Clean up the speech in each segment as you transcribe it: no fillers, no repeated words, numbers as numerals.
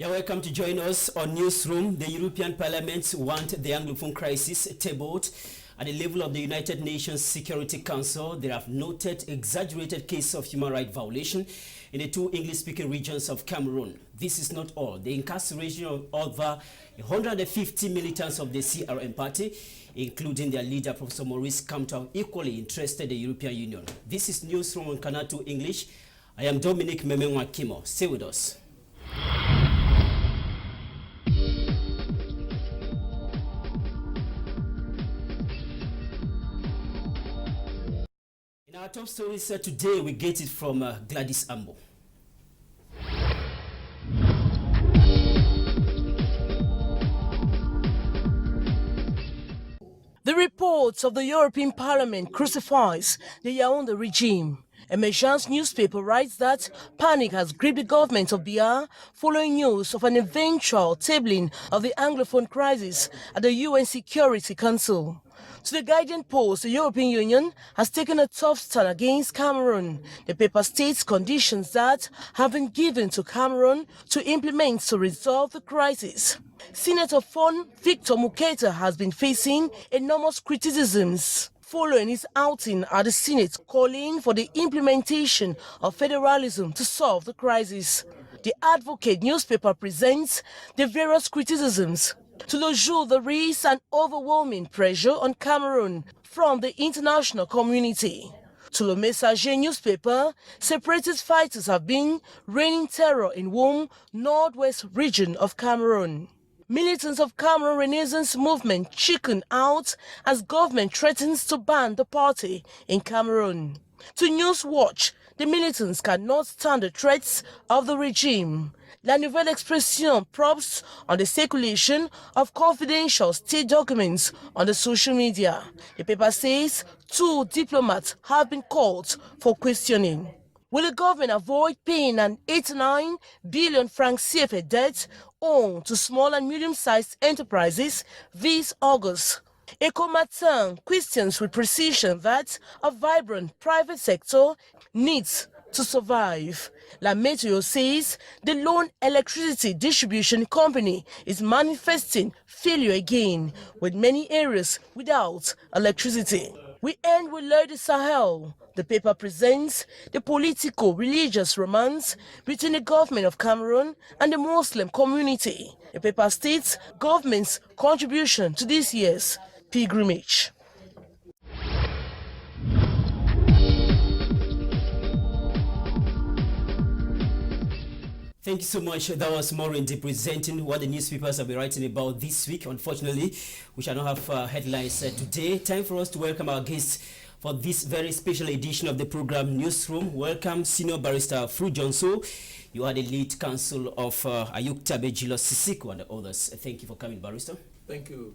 You're welcome to join us on Newsroom. The European Parliament want the Anglophone crisis tabled at the level of the United Nations Security Council. They have noted exaggerated cases of human rights violation in the two English-speaking regions of Cameroon. This is not all. The incarceration of over 150 militants of the CRM Party, including their leader, Professor Maurice Kamto, equally interested the European Union. This is Newsroom on Canal 2 English. I am Dominic Kimo. Stay with us. In our top stories today, we get it from Gladys Ambo. The reports of the European Parliament crucifies the Yaoundé regime. Emergence newspaper writes that panic has gripped the government of Biya following news of an eventual tabling of the Anglophone crisis at the UN Security Council. To the Guardian Post, the European Union has taken a tough stand against Cameroon. The paper states conditions that have been given to Cameroon to implement to resolve the crisis. Senator Fon Victor Muketa has been facing enormous criticisms following his outing at the Senate, calling for the implementation of federalism to solve the crisis. The Advocate newspaper presents the various criticisms. To le jour, there is an overwhelming pressure on Cameroon from the international community. To Le Messager newspaper, separatist fighters have been raining terror in Wom, northwest region of Cameroon. Militants of Cameroon Renaissance movement chicken out as government threatens to ban the party in Cameroon. To Newswatch, the militants cannot stand the threats of the regime. La Nouvelle Expression probes on the circulation of confidential state documents on the social media. The paper says 2 diplomats have been called for questioning. Will the government avoid paying an 89 billion francs CFA debt owed to small and medium-sized enterprises this August? Eco Matin questions with precision that a vibrant private sector needs to survive. La Météo says the lone electricity distribution company is manifesting failure again, with many areas without electricity. We end with L'Oeil du Sahel. The paper presents the politico-religious romance between the government of Cameroon and the Muslim community. The paper states government's contribution to this year's pilgrimage. Thank you so much. That was Maureen presenting what the newspapers have been writing about this week. Unfortunately, we shall not have headlines today. Time for us to welcome our guests for this very special edition of the program Newsroom. Welcome, Senior Barrister Fru Jonso. You are the lead counsel of Ayuk-Tabe Jilo Sisiku and others. Thank you for coming, Barrister. Thank you.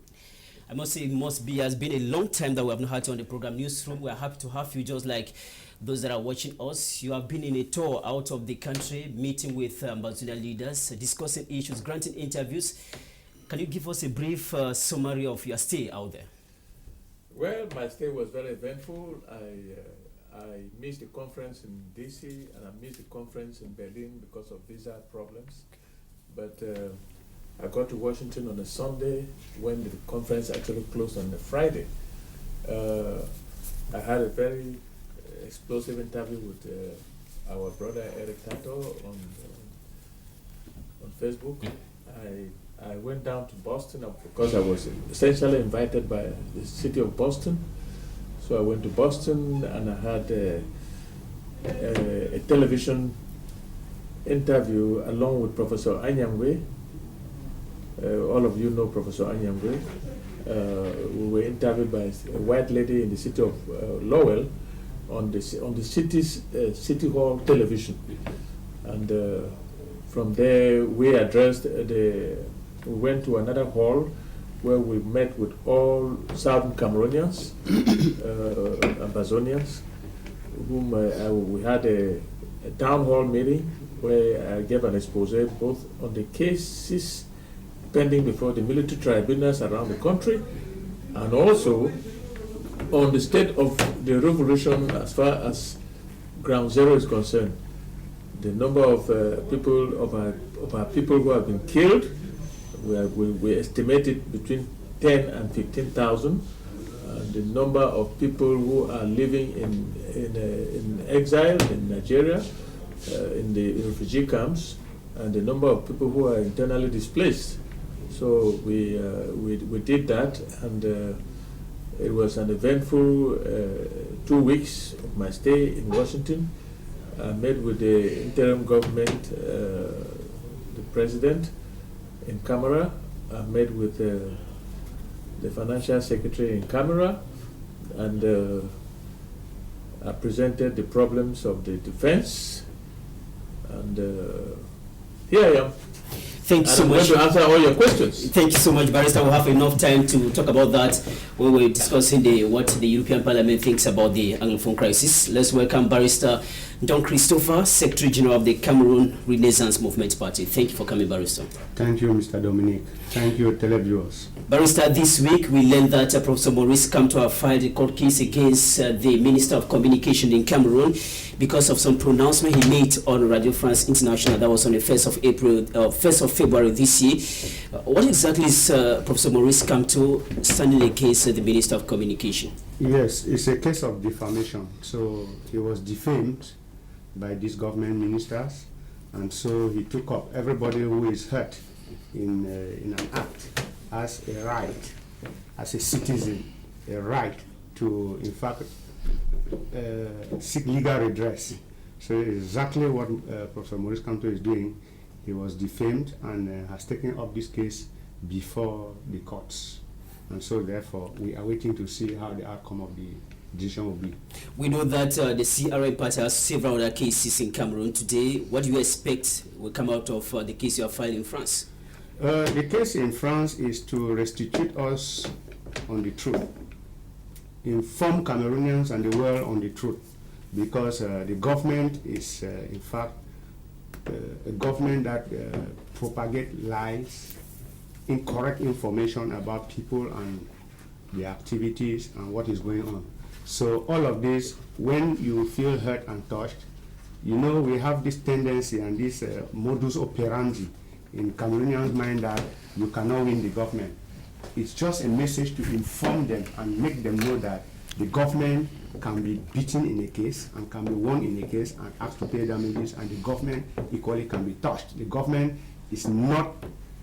I must say, it has been a long time that we have not had you on the program Newsroom. We are happy to have you, just like those that are watching us. You have been in a tour out of the country, meeting with ambassador leaders, discussing issues, granting interviews. Can you give us a brief summary of your stay out there? Well, my stay was very eventful. I missed the conference in DC and I missed the conference in Berlin because of visa problems. But I got to Washington on a Sunday when the conference actually closed on a Friday. I had a very explosive interview with our brother Eric Tato on Facebook. I went down to Boston because I was essentially invited by the city of Boston. So I went to Boston and I had a television interview along with Professor Anyangwe. All of you know Professor Anyangwe. We were interviewed by a white lady in the city of Lowell on the city's City Hall television. And from there we we went to another hall where we met with all Southern Cameroonians, Amazonians, whom we had a town hall meeting where I gave an expose both on the cases pending before the military tribunals around the country and also on the state of the revolution as far as Ground Zero is concerned. The number of people of our of our people who have been killed. We estimated between 10 and 15,000. The number of people who are living in exile in Nigeria, in the refugee camps, and the number of people who are internally displaced. So we did that, and it was an eventful 2 weeks of my stay in Washington. I met with the interim government, the president in Camera. I met with the financial secretary in Camera, and I presented the problems of the defense, and here I am. Thank you so much. I'm going to answer all your questions. Thank you so much, Barrister. We'll have enough time to talk about that when we're discussing what the European Parliament thinks about the Anglophone crisis. Let's welcome Barrister Don Christopher, Secretary General of the Cameroon Renaissance Movement Party. Thank you for coming, Barrister. Thank you, Mr. Dominic. Thank you, televiewers. Barrister, this week we learned that Professor Maurice Kamto have filed a court case against the Minister of Communication in Cameroon because of some pronouncement he made on Radio France International. That was on the 1st of February this year. What exactly is Professor Maurice Kamto standing against the Minister of Communication? Yes, it's a case of defamation. So he was defamed by these government ministers, and so he took up everybody who is hurt in an act as a right, as a citizen, a right to, in fact, seek legal redress. So exactly what Professor Maurice Kamto is doing. He was defamed and has taken up this case before the courts. And so therefore, we are waiting to see how the outcome of the decision will be. We know that the CRM Party has several other cases in Cameroon today. What do you expect will come out of the case you have filed in France? The case in France is to restitute us on the truth, inform Cameroonians and the world on the truth, because the government is, in fact, a government that propagates lies, incorrect information about people and their activities and what is going on. So all of this, when you feel hurt and touched, you know we have this tendency and this modus operandi in Cameroonians' mind that you cannot win the government. It's just a message to inform them and make them know that the government can be beaten in a case and can be won in a case and asked to pay damages, and the government equally can be touched. The government is not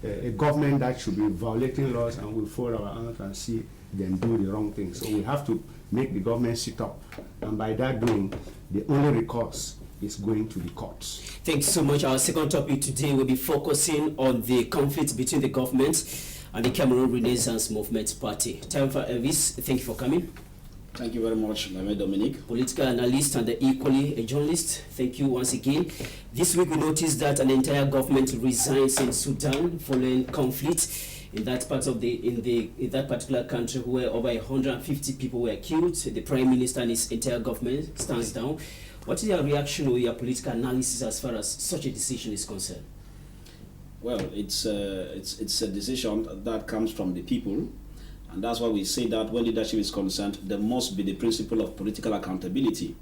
a government that should be violating laws and will fold our arms and see them do the wrong thing. So we have to make the government sit up, and by that doing, the only recourse is going to the courts. Thanks so much. Our second topic today will be focusing on the conflict between the government and the Cameroon Renaissance Movement Party. Time for Elvis. Thank you for coming. Thank you very much, my Dominic. Political analyst and equally a journalist. Thank you once again. This week we noticed that an entire government resigns in Sudan following conflict in that part of in that particular country where over 150 people were killed. The Prime Minister and his entire government stands down. What is your reaction or your political analysis as far as such a decision is concerned? Well, it's a decision that comes from the people. And that's why we say that when leadership is concerned, there must be the principle of political accountability,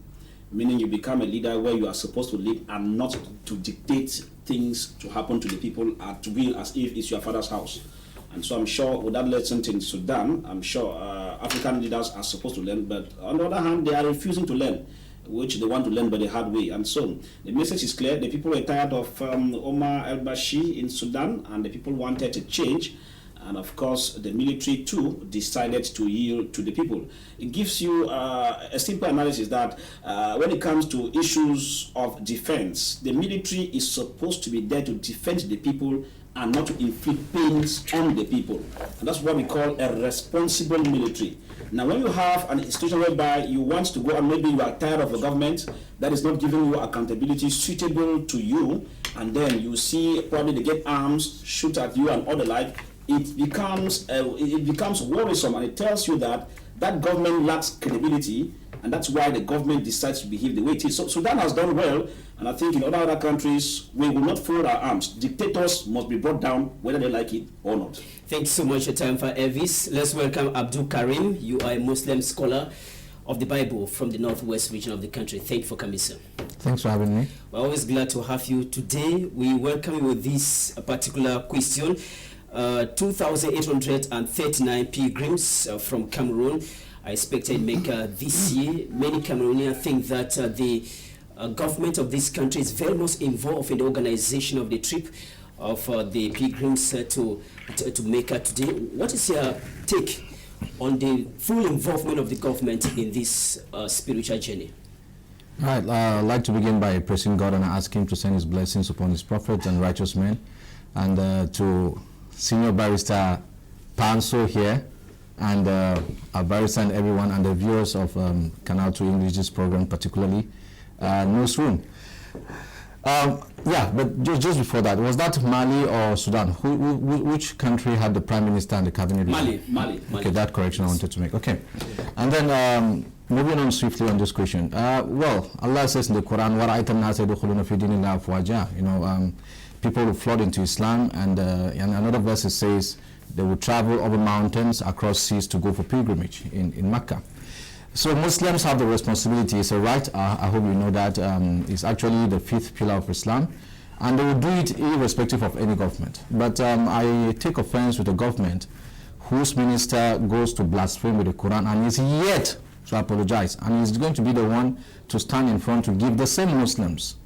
meaning you become a leader where you are supposed to lead and not to dictate things to happen to the people to be as if it's your father's house. And so I'm sure with that lesson in Sudan, I'm sure African leaders are supposed to learn, but on the other hand, they are refusing to learn, which they want to learn by the hard way. And so the message is clear. The people were tired of Omar al-Bashir in Sudan, and the people wanted to change. And of course, the military too decided to yield to the people. It gives you a simple analysis that when it comes to issues of defense, the military is supposed to be there to defend the people and not to inflict pains on the people. And that's what we call a responsible military. Now, when you have an institution whereby you want to go and maybe you are tired of a government that is not giving you accountability suitable to you, and then you see probably they get arms, shoot at you and all the like, it becomes worrisome, and it tells you that that government lacks credibility, and that's why the government decides to behave the way it is. So Sudan has done well, and I think in other countries we will not fold our arms. Dictators must be brought down whether they like it or not. Thanks so much for your time for Elvis. Let's welcome Abdul Karim. You are a Muslim scholar of the Bible from the northwest region of the country. Thank you for coming, sir. Thanks for having me. We're always glad to have you today. We welcome you with this particular question. 2,839 pilgrims from Cameroon are expected to make this year. Many Cameroonians think that the government of this country is very much involved in the organization of the trip of the pilgrims to Mecca today. What is your take on the full involvement of the government in this spiritual journey? Right, I'd like to begin by praising God and ask Him to send His blessings upon His prophets and righteous men, and to Senior Barrister Panso here, and our barrister and everyone, and the viewers of Canal 2 English's program, particularly NEWSROOM. Yeah, but just before that, was that Mali or Sudan? Which country had the Prime Minister and the Cabinet? Mali. Okay, that correction I wanted to make. Okay, and then moving on swiftly on this question. Well, Allah says in the Quran, people will flood into Islam, and another verse says they will travel over mountains, across seas to go for pilgrimage in Mecca. So Muslims have the responsibility. It's a right. I hope you know that. It's actually the 5th pillar of Islam, and they will do it irrespective of any government. But I take offense with the government whose minister goes to blaspheme with the Quran and is yet to apologize, and is going to be the one to stand in front to give the same Muslims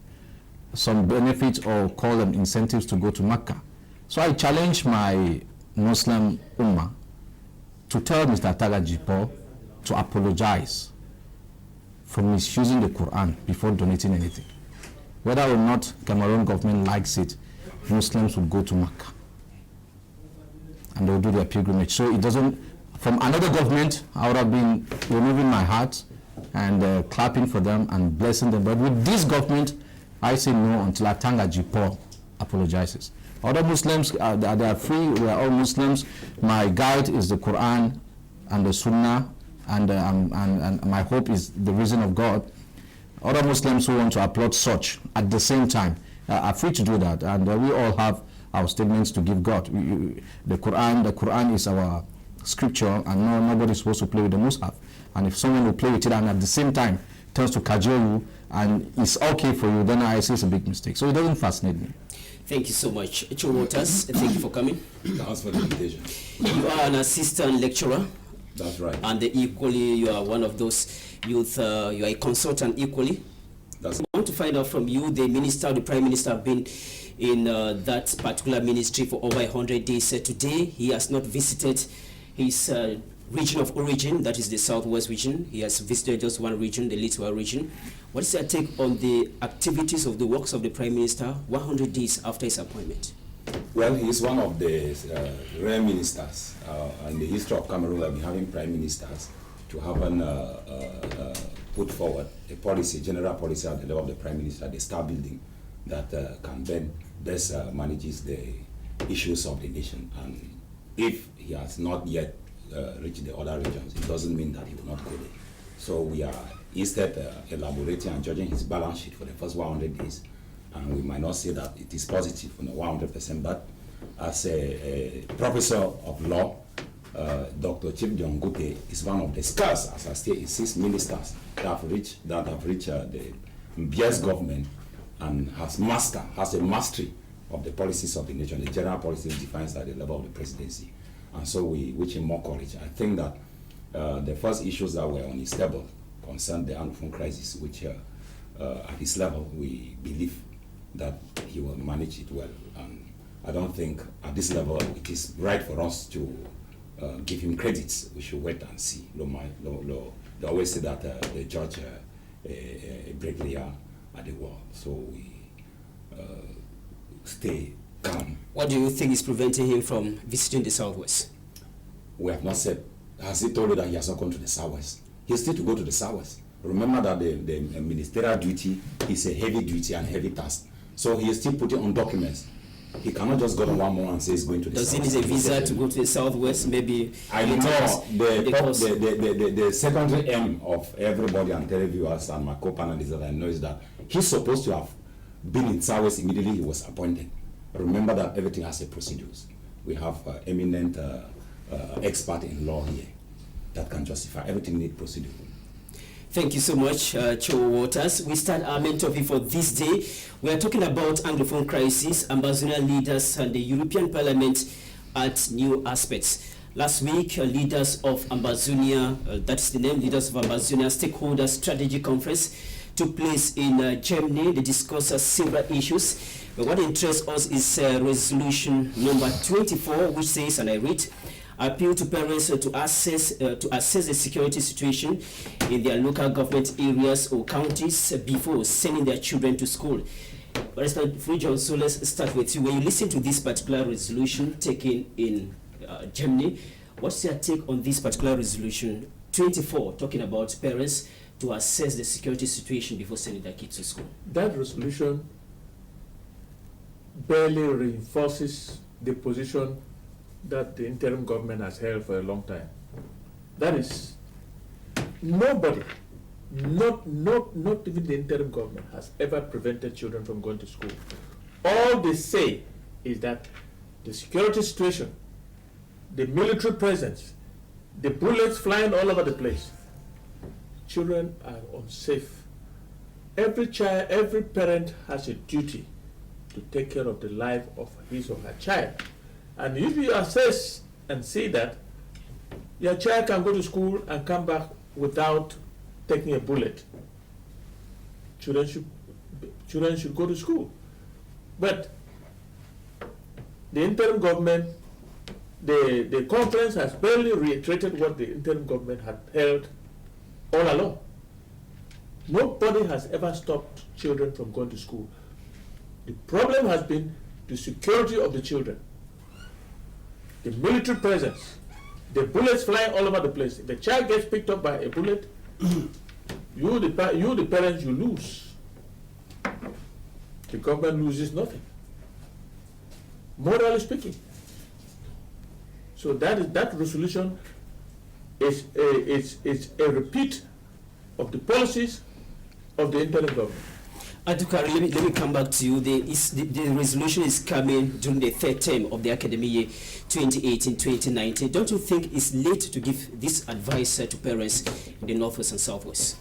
some benefits or call them incentives to go to Mecca. So I challenge my Muslim Ummah to tell Mr. Tagajipo to apologize for misusing the Quran before donating anything. Whether or not Cameroon government likes it, Muslims will go to Mecca and they will do their pilgrimage. So it doesn't, from another government, I would have been removing my heart and clapping for them and blessing them. But with this government, I say no until Atanga Jipo apologizes. Other Muslims, they are free. We are all Muslims. My guide is the Quran and the Sunnah, and my hope is the reason of God. Other Muslims who want to applaud such at the same time are free to do that, and we all have our statements to give God. The Quran is our scripture, and nobody is supposed to play with the Mus'haf. And if someone will play with it and at the same time turns to cajole you and it's okay for you, then I say it's a big mistake. So it doesn't fascinate me. Thank you so much. Cho Waters, thank you for coming. Thanks for the invitation. You are an assistant lecturer. That's right. And equally, you are one of those youth, you are a consultant equally. That's I want to find out from you, the Prime Minister have been in that particular ministry for over 100 days. Today, he has not visited his region of origin, that is the southwest region. He has visited just one region, the Little region. What is your take on the activities of the works of the Prime Minister 100 days after his appointment? Well, he's one of the rare ministers in the history of Cameroon. We've been having prime ministers to have put forward a policy, general policy at the level of the Prime Minister, the star building that can then best manages the issues of the nation. And if he has not yet reached the other regions, it doesn't mean that he will not go there. So we are instead elaborating and judging his balance sheet for the first 100 days. And we might not say that it is positive 100%, but as a professor of law, Dr. Chief John Gute is one of the scarce, as I say, 6 ministers that have reached the Biya's government and has a mastery of the policies of the nation. The general policies defined at the level of the presidency. And so we wish him more courage. I think that the first issues that were on his table concerned the Anglophone crisis, which at his level we believe that he will manage it well. And I don't think at this level it is right for us to give him credits. We should wait and see. They always say that the judge break the ear at the wall. So we stay calm. What do you think is preventing him from visiting the southwest? We have not said. Has he told you that he has not gone to the southwest? He's still to go to the southwest. Remember that the ministerial duty is a heavy duty and heavy task. So he is still putting on documents. He cannot just go on one more and say he's going to the southwest. Does he need a visa to go to the southwest? Maybe I know the secondary aim of everybody and televiewers and my co-panelists that I know is that he's supposed to have been in southwest immediately he was appointed. Remember that everything has a procedures. We have eminent expert in law here that can justify everything. Need procedure. Thank you so much, Cho Waters. We start our main topic for this day. We are talking about Anglophone crisis, Ambazonian leaders and the European Parliament at new aspects. Last week, leaders of Ambazonia, that's the name, leaders of Ambazonia Stakeholder Strategy Conference took place in Germany. They discussed several issues. But what interests us is resolution number 24, which says, and I read, appeal to parents to assess the security situation in their local government areas or counties before sending their children to school. President Frijon, so let's start with you. When you listen to this particular resolution taken in Germany, what's your take on this particular resolution 24, talking about parents to assess the security situation before sending their kids to school? That resolution barely reinforces the position that the interim government has held for a long time. That is, nobody, not even the interim government, has ever prevented children from going to school. All they say is that the security situation, the military presence, the bullets flying all over the place, children are unsafe. Every child, every parent has a duty to take care of the life of his or her child. And if you assess and see that your child can go to school and come back without taking a bullet, children should go to school. But the interim government, the conference has barely reiterated what the interim government had held all along. Nobody has ever stopped children from going to school. The problem has been the security of the children, the military presence, the bullets flying all over the place. If the child gets picked up by a bullet, you the parents, you lose. The government loses nothing, morally speaking. So that resolution is a repeat of the policies of the interim government. Adukari, let me come back to you. The resolution is coming during the third term of the academic year 2018-2019. Don't you think it's late to give this advice to parents in the Northwest and Southwest?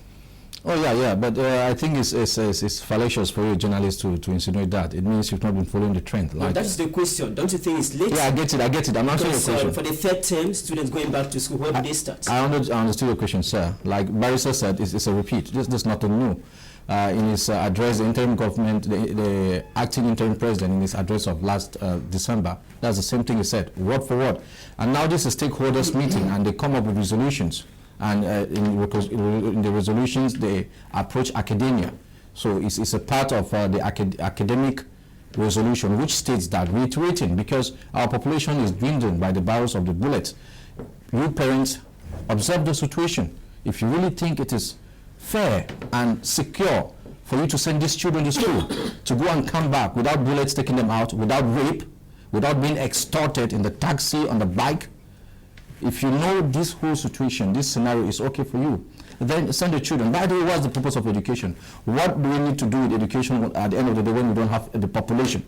Oh yeah, but I think it's fallacious for you journalists to insinuate that. It means you've not been following the trend. Like, that's the question. Don't you think it's late? Yeah, I get it. I'm answering your question. For the third term, students going back to school, where do they start? I understood your question, sir. Like Barrister said, it's a repeat. There's nothing new. In his address, the interim government, the acting interim president, in his address of last December, that's the same thing he said, word for word. And now this is a stakeholders meeting, and they come up with resolutions. And in the resolutions, they approach academia. So it's a part of the academic resolution, which states that, reiterating, because our population is dwindling by the barrels of the bullets. You parents, observe the situation. If you really think it is fair and secure for you to send these children to school, to go and come back without bullets taking them out, without rape, without being extorted in the taxi, on the bike, if you know this whole situation, this scenario is okay for you, then send the children. By the way, what's the purpose of education? What do we need to do with education at the end of the day when we don't have the population?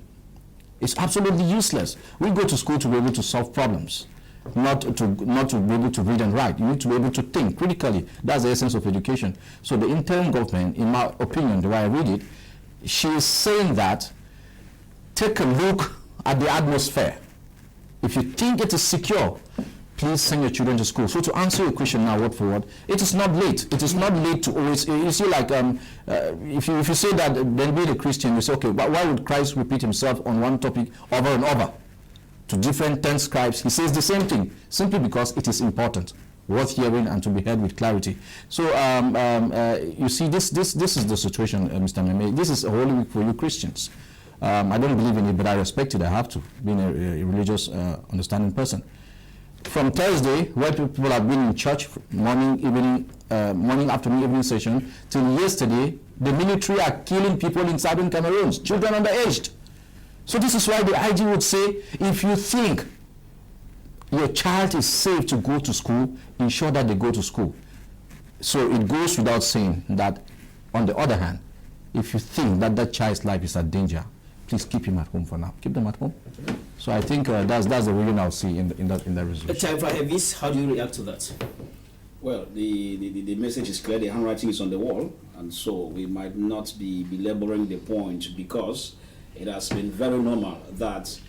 It's absolutely useless. We go to school to be able to solve problems, not to be able to read and write. You need to be able to think critically. That's the essence of education. So the interim government, in my opinion, the way I read it, she is saying that take a look at the atmosphere. If you think it is secure, please send your children to school. So to answer your question now, word for word, it is not late. It is not late to always, you see, like, if you say that, then be the Christian, you say, okay, but why would Christ repeat himself on one topic over and over? To different 10 scribes, he says the same thing, simply because it is important, worth hearing and to be heard with clarity. So you see, this is the situation, Mr. Meme. This is a holy week for you Christians. I don't believe in it, but I respect it. I have to, being a religious, understanding person. From Thursday, where people have been in church, morning, evening, morning, afternoon, evening session, till yesterday, the military are killing people in southern Cameroon, children underaged. So this is why the IG would say, if you think your child is safe to go to school, ensure that they go to school. So it goes without saying that, on the other hand, if you think that that child's life is at danger, please keep him at home for now. Keep them at home. So I think that's the reason I'll see in that resolution. Time for Heavis, how do you react to that? Well, the message is clear, the handwriting is on the wall, and so we might not be belaboring the point, because it has been very normal that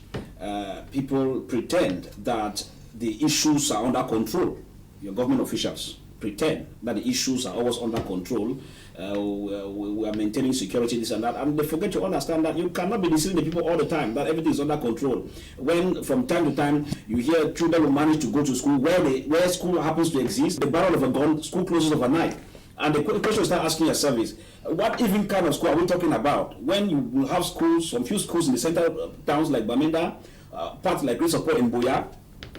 people pretend that the issues are under control. Your government officials pretend that the issues are always under control. We are maintaining security, this and that, and they forget to understand that you cannot be deceiving the people all the time, that everything is under control. When from time to time you hear children who manage to go to school, where school happens to exist, the barrel of a gun, school closes overnight. And the question you start asking yourself is, what even kind of school are we talking about? When you will have schools, some few schools in the center towns like Bamenda, parts like Great Support in Boya,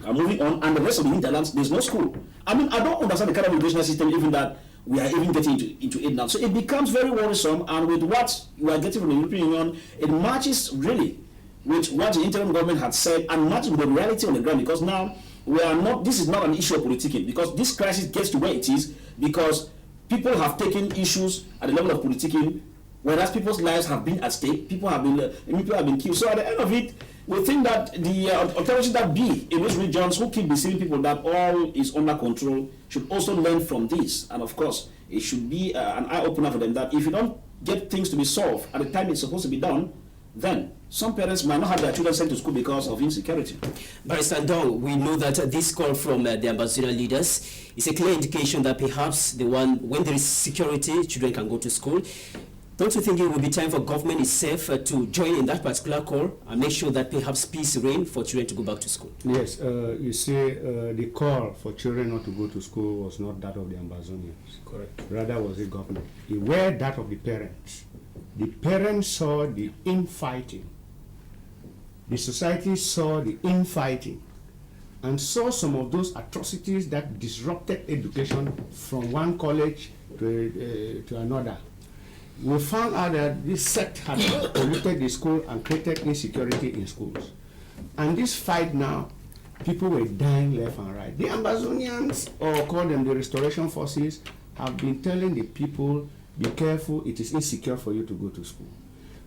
are moving on, and the rest of the hinterlands, there's no school. I mean, I don't understand the kind of educational system even that we are even getting into it now. So it becomes very worrisome, and with what you are getting from the European Union, it matches really with what the interim government had said, and matches with the reality on the ground, because now we are not, this is not an issue of politicking, because this crisis gets to where it is because people have taken issues at the level of politicking, whereas people's lives have been at stake, people have been killed. So at the end of it, we think that the authorities that be in those regions who keep deceiving people that all is under control should also learn from this. And of course, it should be an eye-opener for them that if you don't get things to be solved at the time it's supposed to be done, then some parents might not have their children sent to school because of insecurity. Barrister Dong, we know that this call from the ambassador leaders is a clear indication that perhaps when there is security, children can go to school. Don't you think it will be time for government itself to join in that particular call and make sure that perhaps peace reign for children to go back to school? Yes, you see, the call for children not to go to school was not that of the Ambazonians. Correct. Rather was the government. It were that of the parents. The parents saw the infighting. The society saw the infighting and saw some of those atrocities that disrupted education from one college to another. We found out that this sect had polluted the school and created insecurity in schools. And this fight now, people were dying left and right. The Ambazonians, or call them the restoration forces, have been telling the people, be careful, it is insecure for you to go to school.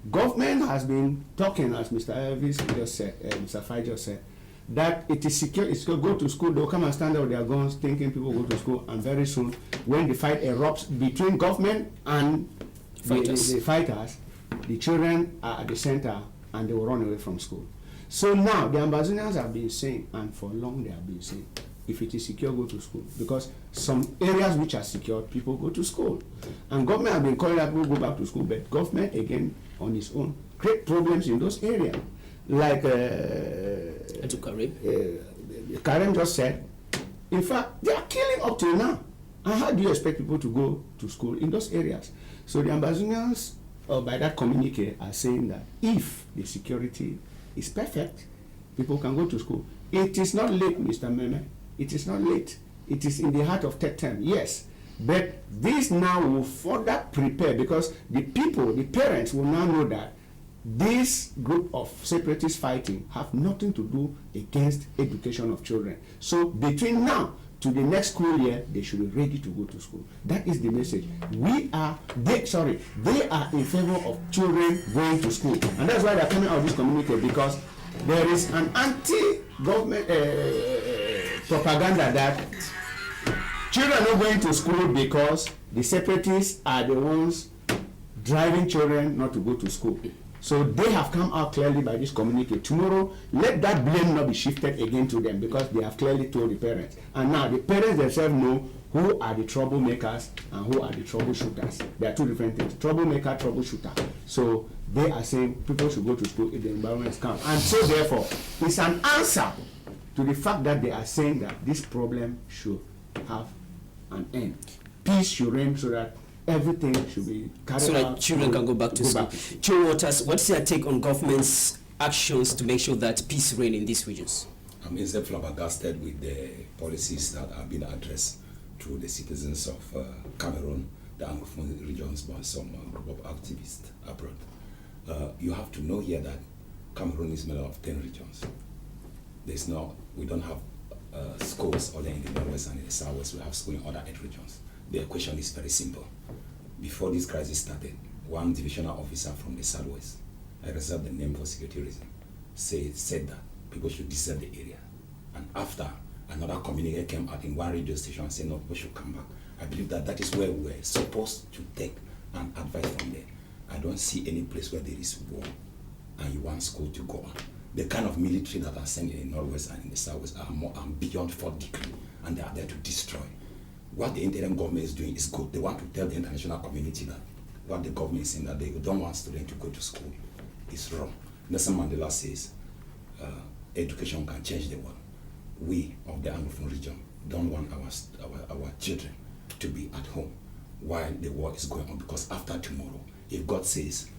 Government has been talking, as Mr. Elvis just said, Mr. Fai just said, that it is secure, it's going to go to school, they'll come and stand out with their guns thinking people go to school, and very soon, when the fight erupts between government and the fighters, the children are at the center and they will run away from school. So now the Ambazonians have been saying, and for long they have been saying, if it is secure, go to school. Because some areas which are secure, people go to school. And government have been calling that people go back to school, but government, again, on its own, create problems in those areas. Like Karen just said, in fact, they are killing up till now. And how do you expect people to go to school in those areas? So the Ambazonians, by that communique, are saying that if the security is perfect, people can go to school. It is not late, Mr. Meme. It is not late. It is in the heart of tech time, yes. But this now will further prepare, because the people, the parents will now know that this group of separatists fighting have nothing to do against education of children. So between now to the next school year, they should be ready to go to school. That is the message. They are in favor of children going to school. And that's why they're coming out of this community, because there is an anti-government propaganda that children are not going to school because the separatists are the ones driving children not to go to school. So they have come out clearly by this communique. Tomorrow, let that blame not be shifted again to them, because they have clearly told the parents. And now the parents themselves know who are the troublemakers and who are the troubleshooters. There are two different things: troublemaker, troubleshooter. So they are saying people should go to school if the environment counts. And so therefore, it's an answer to the fact that they are saying that this problem should have an end. Peace should reign, so that everything should be carried out. So that children can go back to school. Joe Waters, what's your take on government's actions to make sure that peace reign in these regions? I'm instead flabbergasted with the policies that have been addressed to the citizens of Cameroon, the Anglophone regions, by some group of activists abroad. You have to know here that Cameroon is made up of 10 regions. We don't have schools only in the northwest and in the southwest. We have schools in other 8 regions. The equation is very simple. Before this crisis started, one divisional officer from the southwest, I reserve the name for security reasons, said that people should desert the area. And after another communique came out in one radio station and said, no, we should come back. I believe that that is where we were supposed to take an advice from there. I don't see any place where there is war and you want school to go on. The kind of military that are sent in the Northwest and in the Southwest are more beyond 4th degree, and they are there to destroy. What the interim government is doing is good. They want to tell the international community that what the government is saying, that they don't want students to go to school, is wrong. Nelson Mandela says, education can change the world. We of the Anglophone region don't want our children to be at home while the war is going on, because after tomorrow, if God says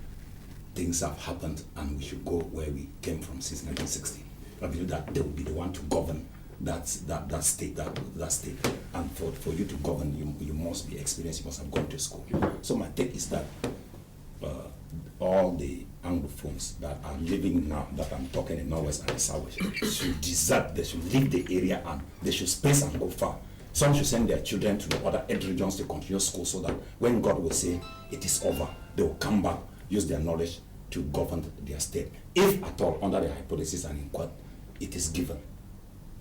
things have happened and we should go where we came from since 1960, I believe that they will be the one to govern that state. And for you to govern, you must be experienced, you must have gone to school. So my take is that all the Anglophones that are living now, that I'm talking in Northwest and the Southwest, should desert, they should leave the area and they should space and go far. Some should send their children to the other 8 regions to continue school, so that when God will say it is over, they will come back, use their knowledge to govern their state. If at all, under the hypothesis and in court, it is given.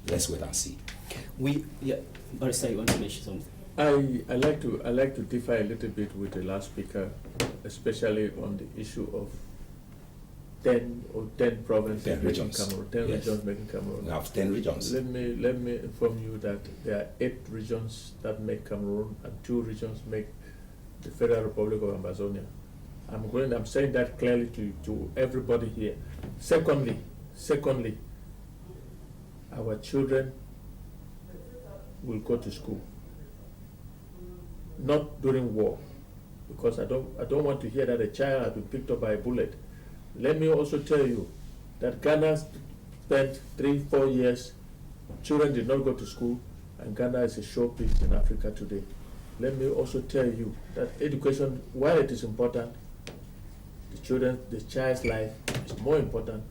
Let's wait and see. Barrister, you want to mention something? I like to differ a little bit with the last speaker, especially on the issue of 10 provinces making Cameroon, 10 regions making Cameroon. We have 10 regions. Let me inform you that there are 8 regions that make Cameroon and 2 regions make the Federal Republic of Amazonia. I'm saying that clearly to everybody here. Secondly, our children will go to school, not during war, because I don't want to hear that a child has been picked up by a bullet. Let me also tell you that Ghana spent 3-4 years, children did not go to school, and Ghana is a showpiece in Africa today. Let me also tell you that education, while it is important, the child's life is more important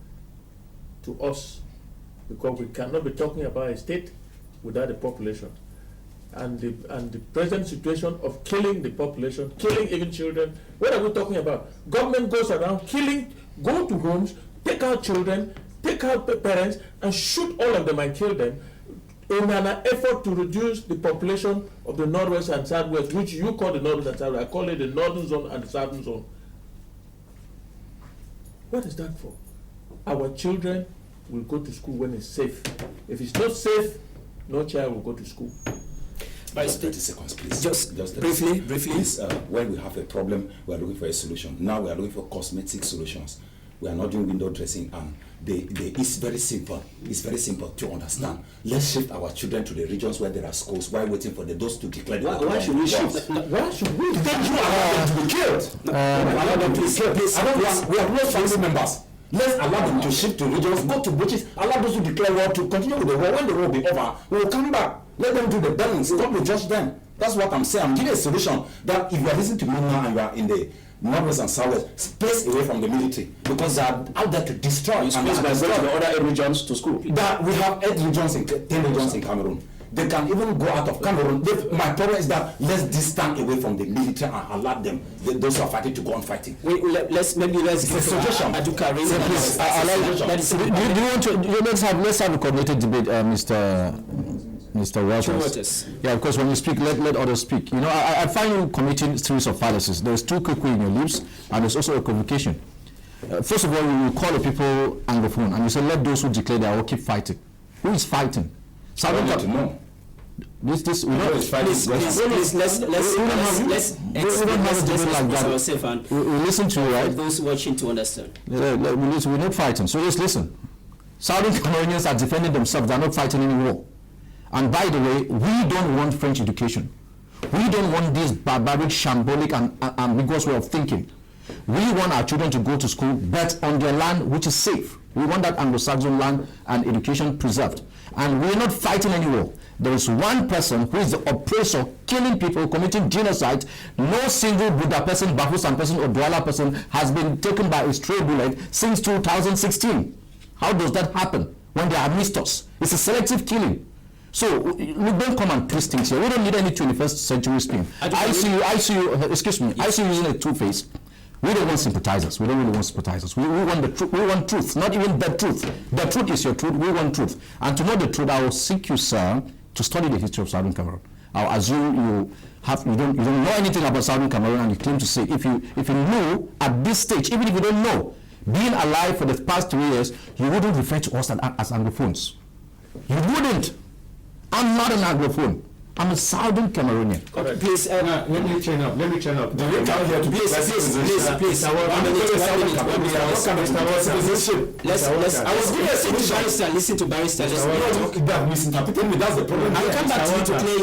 to us, because we cannot be talking about a state without a population. And the present situation of killing the population, killing even children, what are we talking about? Government goes around killing, go to homes, take out children, take out parents, and shoot all of them and kill them in an effort to reduce the population of the Northwest and Southwest, which you call the Northwest and Southwest. I call it the Northern Zone and the Southern Zone. What is that for? Our children will go to school when it's safe. If it's not safe, no child will go to school. Just 30 seconds, please. Just briefly. Please, when we have a problem, we are looking for a solution. Now we are looking for cosmetic solutions. We are not doing window dressing, and it's very simple. It's very simple to understand. Let's shift our children to the regions where there are schools while waiting for those to declare. Why should we shift? Why should we? Then you allow them to be killed. Allow them to be killed. We have no family members. Let's allow them to shift to regions, go to butches, allow those who declare war to continue with the war. When the war will be over, we will come back. Let them do the burning. Stop to judge them. That's what I'm saying. I'm giving a solution that if you are listening to me now and you are in the Northwest and Southwest, space away from the military, because they are out there to destroy. Space by going to the other 8 regions to school. That we have 8 regions in 10 regions in Cameroon. They can even go out of Cameroon. My problem is that let's distance away from the military and allow them, those who are fighting, to go on fighting. Let's Do you want to? Let's have a coordinated debate, Mr. Walters. Yeah, of course, when you speak, let others speak. You know, I find you committing series of fallacies. There's 2 kukui in your lips, and there's also a convocation. First of all, you call the people Anglophone, and you say, let those who declare they will keep fighting. Who is fighting? I want to know. Let's explain ourselves and we listen to you, right? Those watching to understand. We're not fighting, so let's listen. Southern Cameroonians are defending themselves. They're not fighting any war. And by the way, we don't want French education. We don't want this barbaric, shambolic, and ambiguous way of thinking. We want our children to go to school, but on their land which is safe. We want that Anglo-Saxon land and education preserved. And we're not fighting any war. There is one person who is the oppressor, killing people, committing genocide. No single Buddha person, Bahusan person, or Douala person has been taken by a stray bullet since 2016. How does that happen when they are amidst us? It's a selective killing. So we don't come and twist things here. We don't need any 21st century spin. I see you using a two-face. We don't want sympathizers. We don't really want sympathizers. We want the truth. We want truth, not even the truth. The truth is your truth. We want truth. And to know the truth, I will seek you, sir, to study the history of Southern Cameroon. I'll assume you don't know anything about Southern Cameroon, and you claim to say if you know at this stage, even if you don't know, being alive for the past 3 years, you wouldn't refer to us as Anglophones. You wouldn't. I'm not an Anglophone. I'm a Southern Cameroonian. Okay, please, let me turn up. Please. I was going to listen to Barrister. Listen to Barrister. Misinterpreting me, that's the problem. I'll come back to you to clear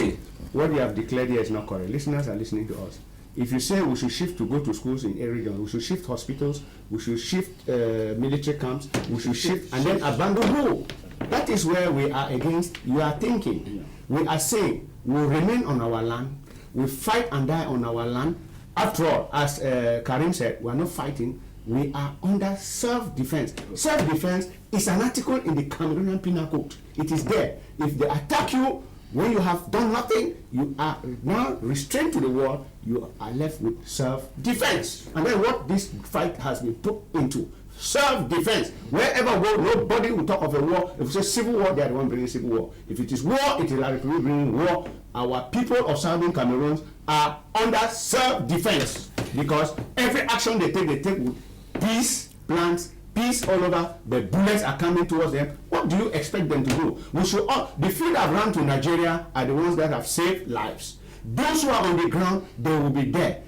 your what you have declared here is not correct. Listeners are listening to us. If you say we should shift to go to schools in a region, we should shift hospitals, we should shift military camps, we should shift and then abandon rule. That is where we are against. You are thinking. We are saying we remain on our land, we fight and die on our land. After all, as Karim said, we are not fighting. We are under self-defense. Self-defense is an article in the Cameroonian Penal Code. It is there. If they attack you when you have done nothing, you are now restrained to the wall. You are left with self-defense. And then what this fight has been put into. Self-defense. Wherever war, nobody will talk of a war. If it's a civil war, they are the one bringing civil war. If it is war, it is like bringing war. Our people of Southern Cameroon are under self-defense because every action they take with peace plans, peace all over. The bullets are coming towards them. What do you expect them to do? We should all, the few that have run to Nigeria are the ones that have saved lives. Those who are on the ground, they will be there.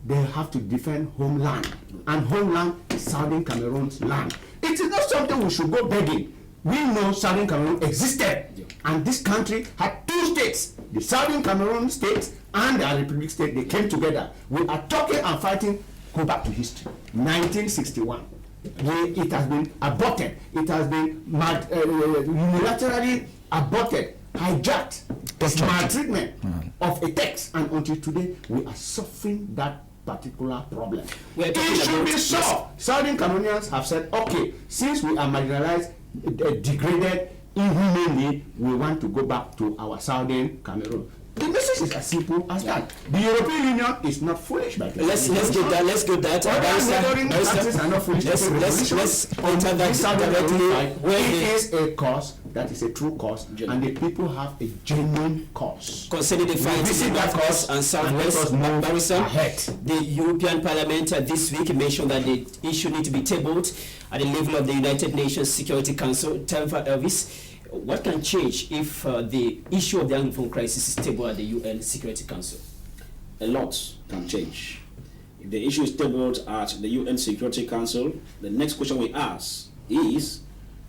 They have to defend homeland, and homeland is Southern Cameroon's land. It is not something we should go begging. We know Southern Cameroon existed, and this country had two states, the Southern Cameroon state and the Republic state. They came together. We are talking and fighting. Go back to history, 1961. It has been aborted. It has been unilaterally aborted, hijacked. It's maltreatment of a text, and until today we are suffering that particular problem. It should be solved. Southern Cameroonians have said, okay, since we are marginalized, degraded inhumanely, we want to go back to our Southern Cameroon. The message is as simple as that. The European Union is not foolish. Let's get that. Let's get that. Let's enter that directly. It is a cause that is a true cause, and the people have a genuine cause. Concerning the fight between North Coast and Southwest, Barrister, the European Parliament this week mentioned that the issue needs to be tabled at the level of the United Nations Security Council. Time for Elvis. What can change if the issue of the Anglophone crisis is tabled at the UN Security Council? A lot can change. If the issue is tabled at the UN Security Council, the next question we ask is,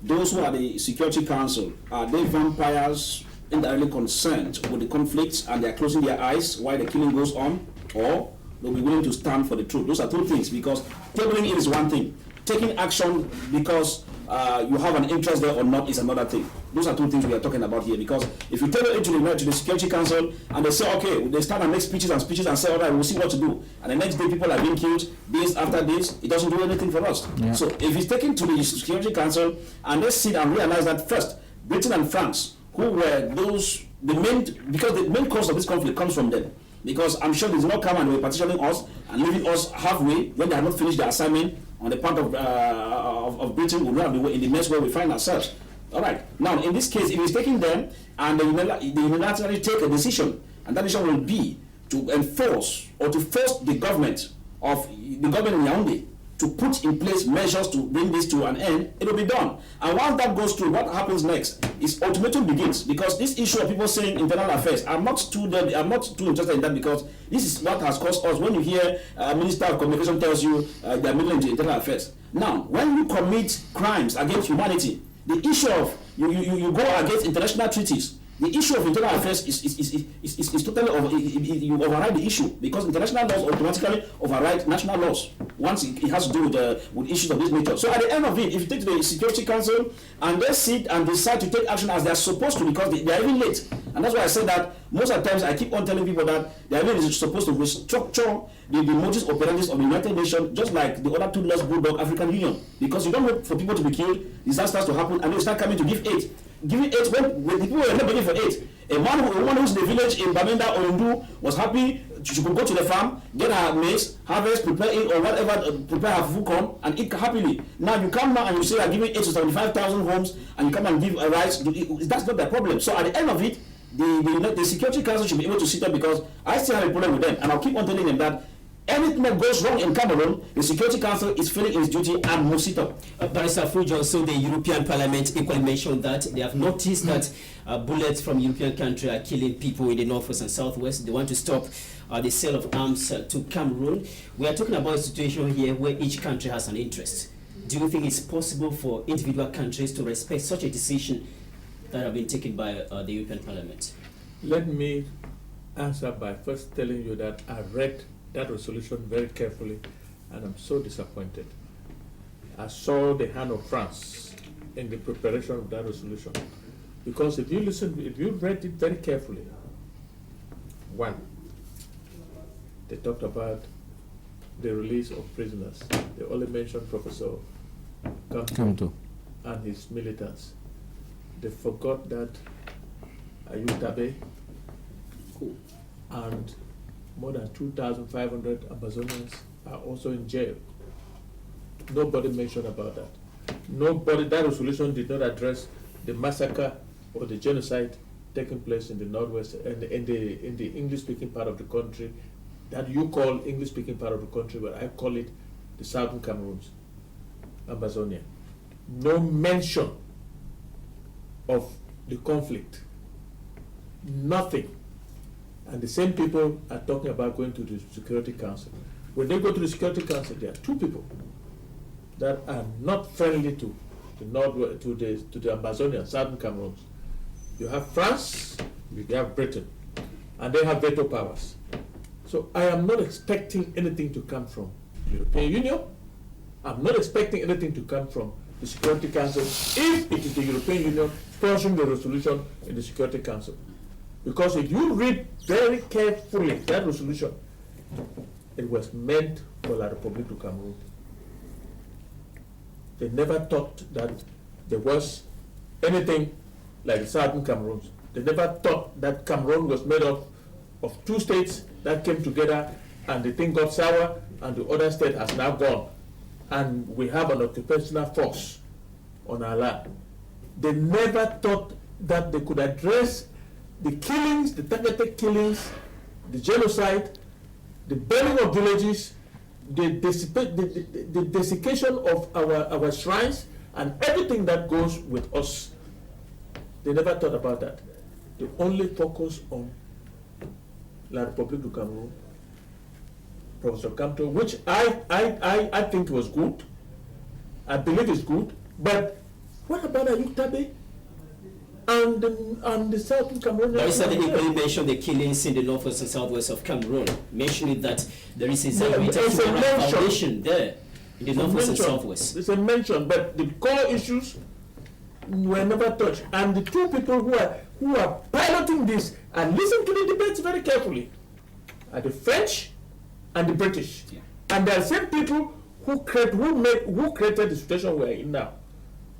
those who are the Security Council, are they vampires indirectly concerned with the conflicts and they are closing their eyes while the killing goes on, or they'll be willing to stand for the truth? Those are two things, because tabling it is one thing. Taking action because you have an interest there or not is another thing. Those are two things we are talking about here, because if you table it to the Security Council and they say, okay, they start and make speeches and say, all right, we'll see what to do. And the next day people are being killed, this after this, it doesn't do anything for us. Yeah. So if it's taken to the Security Council and they sit and realize that first, Britain and France, who were because the main cause of this conflict comes from them. Because I'm sure there's no come and they were partitioning us and leaving us halfway when they have not finished their assignment on the part of Britain. Will not be in the mess where we find ourselves. All right. Now, in this case, if it's taking them and they unilaterally take a decision, and that decision will be to enforce or to force the government in Yaoundé to put in place measures to bring this to an end, it will be done. And once that goes through, what happens next is ultimatum begins, because this issue of people saying internal affairs, I'm not too interested in that, because this is what has caused us. When you hear Minister of Communication tells you they are middle into internal affairs. Now, when you commit crimes against humanity, the issue of you go against international treaties, the issue of internal affairs is totally you override the issue, because international laws automatically override national laws once it has to do with issues of this nature. So at the end of it, if you take the Security Council and they sit and decide to take action as they are supposed to, because they are even late, and that's why I say that most of the times I keep on telling people that they are even supposed to restructure the modus operandi of the United Nations, just like the other toothless bulldog African Union, because you don't wait for people to be killed, disasters to happen, and you start coming to give aid. Giving aid when the people were not begging for aid. A woman who's in the village in Bamenda or Ndu was happy. She could go to the farm, get her maize, harvest, prepare it or whatever, prepare her food corn and eat happily. Now you come now and you say you are giving 8 to 75,000 homes and you come and give a rights. That's not the problem. So at the end of it, the Security Council should be able to sit up, because I still have a problem with them, and I'll keep on telling them that anything that goes wrong in Cameroon, the Security Council is failing its duty and must sit up. Barrister Fuji, also the European Parliament equally mentioned that they have noticed that bullets from European countries are killing people in the northwest and southwest. They want to stop the sale of arms to Cameroon. We are talking about a situation here where each country has an interest. Do you think it's possible for individual countries to respect such a decision that have been taken by the European Parliament? Let me answer by first telling you that I read that resolution very carefully, and I'm so disappointed. I saw the hand of France in the preparation of that resolution, because if you read it very carefully, one, they talked about the release of prisoners. They only mentioned Professor Kamto and his militants. They forgot that Ayutabe and more than 2,500 Amazonians are also in jail. Nobody mentioned about that. That resolution did not address the massacre or the genocide taking place in the northwest and in the English-speaking part of the country that you call English-speaking part of the country, but I call it the southern Cameroons, Amazonia. No mention of the conflict. Nothing. And the same people are talking about going to the Security Council. When they go to the Security Council, there are two people that are not friendly to the north, to the Amazonian, southern Cameroons. You have France, you have Britain, and they have veto powers. So I am not expecting anything to come from the European Union. I'm not expecting anything to come from the Security Council if it is the European Union sponsoring the resolution in the Security Council. Because if you read very carefully that resolution, it was meant for La République du Cameroon. They never thought that there was anything like the Southern Cameroons. They never thought that Cameroon was made up of two states that came together and the thing got sour and the other state has now gone. And we have an occupational force on our land. They never thought that they could address the killings, the targeted killings, the genocide, the burning of villages, the desiccation of our shrines, and everything that goes with us. They never thought about that. They only focus on La République du Cameroon, Professor Kamto, which I think was good. I believe it's good. But what about Ayutabe and the southern Cameroon? But you equally mentioned the killings in the northwest and southwest of Cameroon, mentioning that there is a foundation there in the northwest and southwest. It's a mention, but the core issues were never touched. And the two people who are piloting this and listen to the debates very carefully are the French and the British. Yeah. And they are the same people who created the situation we're in now.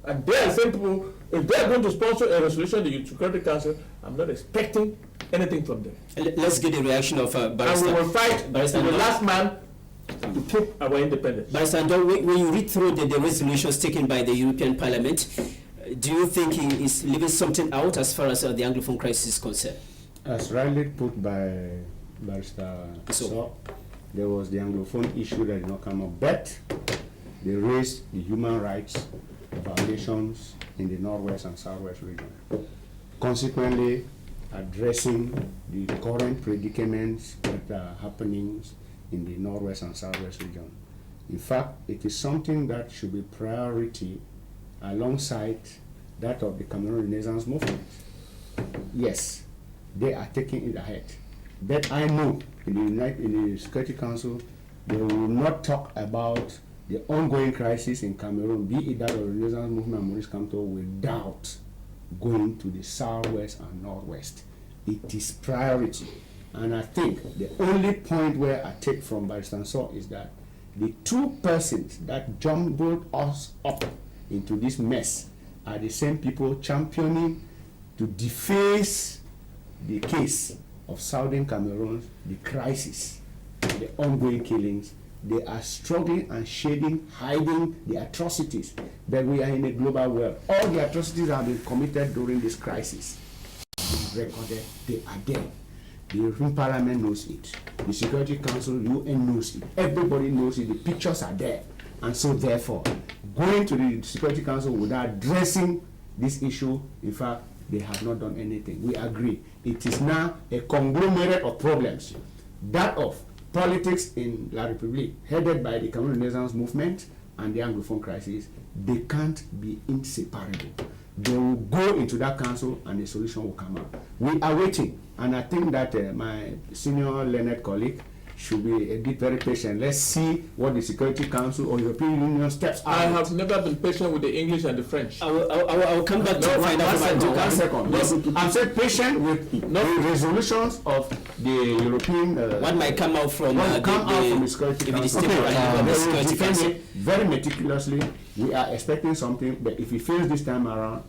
And they are the same people, if they are going to sponsor a resolution in the Security Council, I'm not expecting anything from them. Let's get the reaction of Barrister. And we will fight to the last man to keep our independence. Barrister, when you read through the resolutions taken by the European Parliament, do you think he is leaving something out as far as the Anglophone crisis is concerned? As rightly put by Barrister So, there was the Anglophone issue that did not come up, but they raised the human rights violations in the northwest and southwest region. Consequently, addressing the current predicaments that are happening in the northwest and southwest region. In fact, it is something that should be priority alongside that of the Cameroon Renaissance movement. Yes, they are taking it ahead. But I know in the Security Council, they will not talk about the ongoing crisis in Cameroon, be it that of the Renaissance movement and Maurice Kamto, without going to the southwest and northwest. It is priority. And I think the only point where I take from Barrister So is that the two persons that jumbled us up into this mess are the same people championing to deface the case of Southern Cameroon, the crisis, the ongoing killings, they are struggling and shading, hiding the atrocities. But we are in a global world. All the atrocities have been committed during this crisis. Recorded, they are there. The European Parliament knows it. The Security Council, UN knows it. Everybody knows it. The pictures are there. And so therefore, going to the Security Council without addressing this issue, in fact, they have not done anything. We agree. It is now a conglomerate of problems. That of politics in La République, headed by the Cameroon Renaissance movement and the Anglophone crisis, they can't be inseparable. They will go into that council and the solution will come out. We are waiting, and I think that my senior learned colleague should be a bit very patient. Let's see what the Security Council or European Union steps out. I have never been patient with the English and the French. I will come back to find out about one second. No, I'm saying patient with the resolutions of the European. What might come out from the Security Council. They will defend it very meticulously. We are expecting something, but if it fails this time around,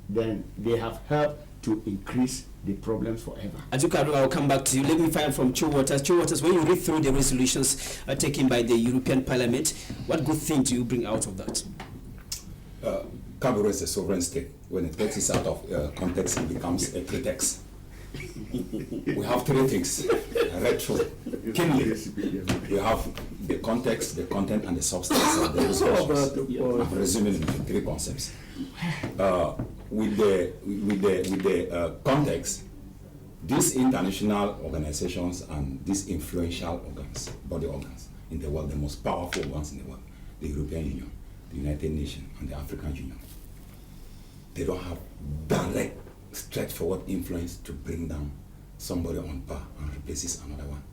then they have helped to increase the problems forever. Adukaru, I'll come back to you. Let me find from Cho Waters. Cho Waters, when you read through the resolutions taken by the European Parliament, what good thing do you bring out of that? Cameroon is a sovereign state. When it takes it out of context, it becomes a pretext. We have three things. I read through keenly. We have the context, the content, and the substance of the resolutions. I'm resuming into three concepts. With the context, these international organizations and these influential body organs in the world, the most powerful ones in the world, the European Union, the United Nations, and the African Union, they don't have direct, straightforward influence to bring down somebody on power and replaces another one.